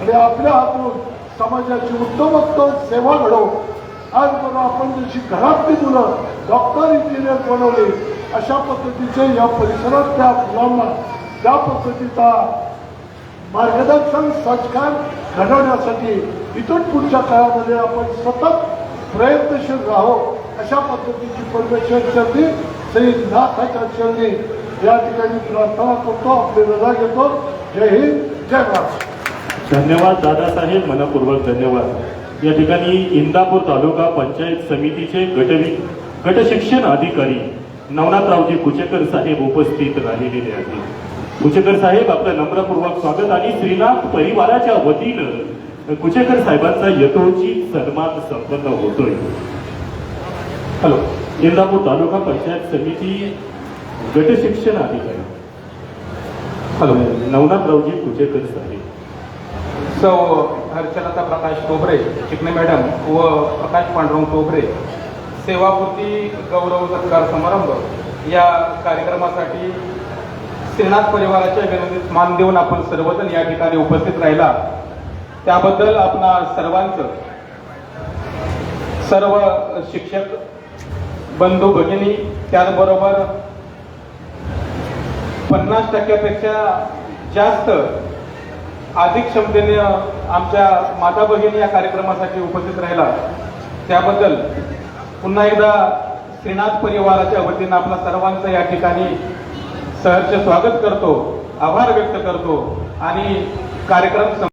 आणि आपल्या हातून समाजाची उत्तमोत्तम सेवा घडवो. आज बघा आपण जशी घरातली मुलं डॉक्टर इंजिनियर बनवले अशा पद्धतीचे या परिसरातल्या मुलांना त्या पद्धतीचा मार्गदर्शन संस्कार घडवण्यासाठी इथून पुढच्या काळामध्ये आपण सतत प्रयत्नशील राहो अशा पद्धतीची परमेश्वर चरणी श्री नाथाच्या चरणी या ठिकाणी प्रार्थना करतो. आपली रजा घेतो. जय हिंद जय महाराष्ट्र. धन्यवाद दादासाहेब, मनपूर्वक धन्यवाद. या ठिकाणी इंदापूर तालुका पंचायत समितीचे गट शिक्षण अधिकारी नवनाथरावजी कुचेकर साहेब उपस्थित राहिलेले आहेत. कुचेकर साहेब, आपलं नम्रपूर्वक स्वागत आणि श्रीनाथ परिवाराच्या वतीनं कुचेकर साहेबांचा यथोचित सन्मान संपन्न होतोय. हॅलो, इंदापूर तालुका पंचायत समिती गट शिक्षण अधिकारी हॅलो, नवनाथरावजी कुचेकर साहेब. सौ हर्षलता प्रकाश तोबरे चिकणे मॅडम व प्रकाश पांडुरंग तोबरे सेवापूर्ती गौरव सत्कार समारंभ या कार्यक्रमासाठी श्रीनाथ परिवाराच्या विनंतीस मान देऊन आपण सर्वजण या ठिकाणी उपस्थित राहिला त्याबद्दल आपणा सर्वांचं, सर्व शिक्षक बंधू भगिनी, त्याचबरोबर 50% जास्त अधिक क्षमतेने आमच्या माता भगिनी या कार्यक्रमासाठी उपस्थित राहिला त्याबद्दल पुन्हा एकदा श्रीनाथ परिवाराच्या वतीनं आपल्या सर्वांचं या ठिकाणी सहर्ष स्वागत करतो, आभार व्यक्त करतो आणि कार्यक्रम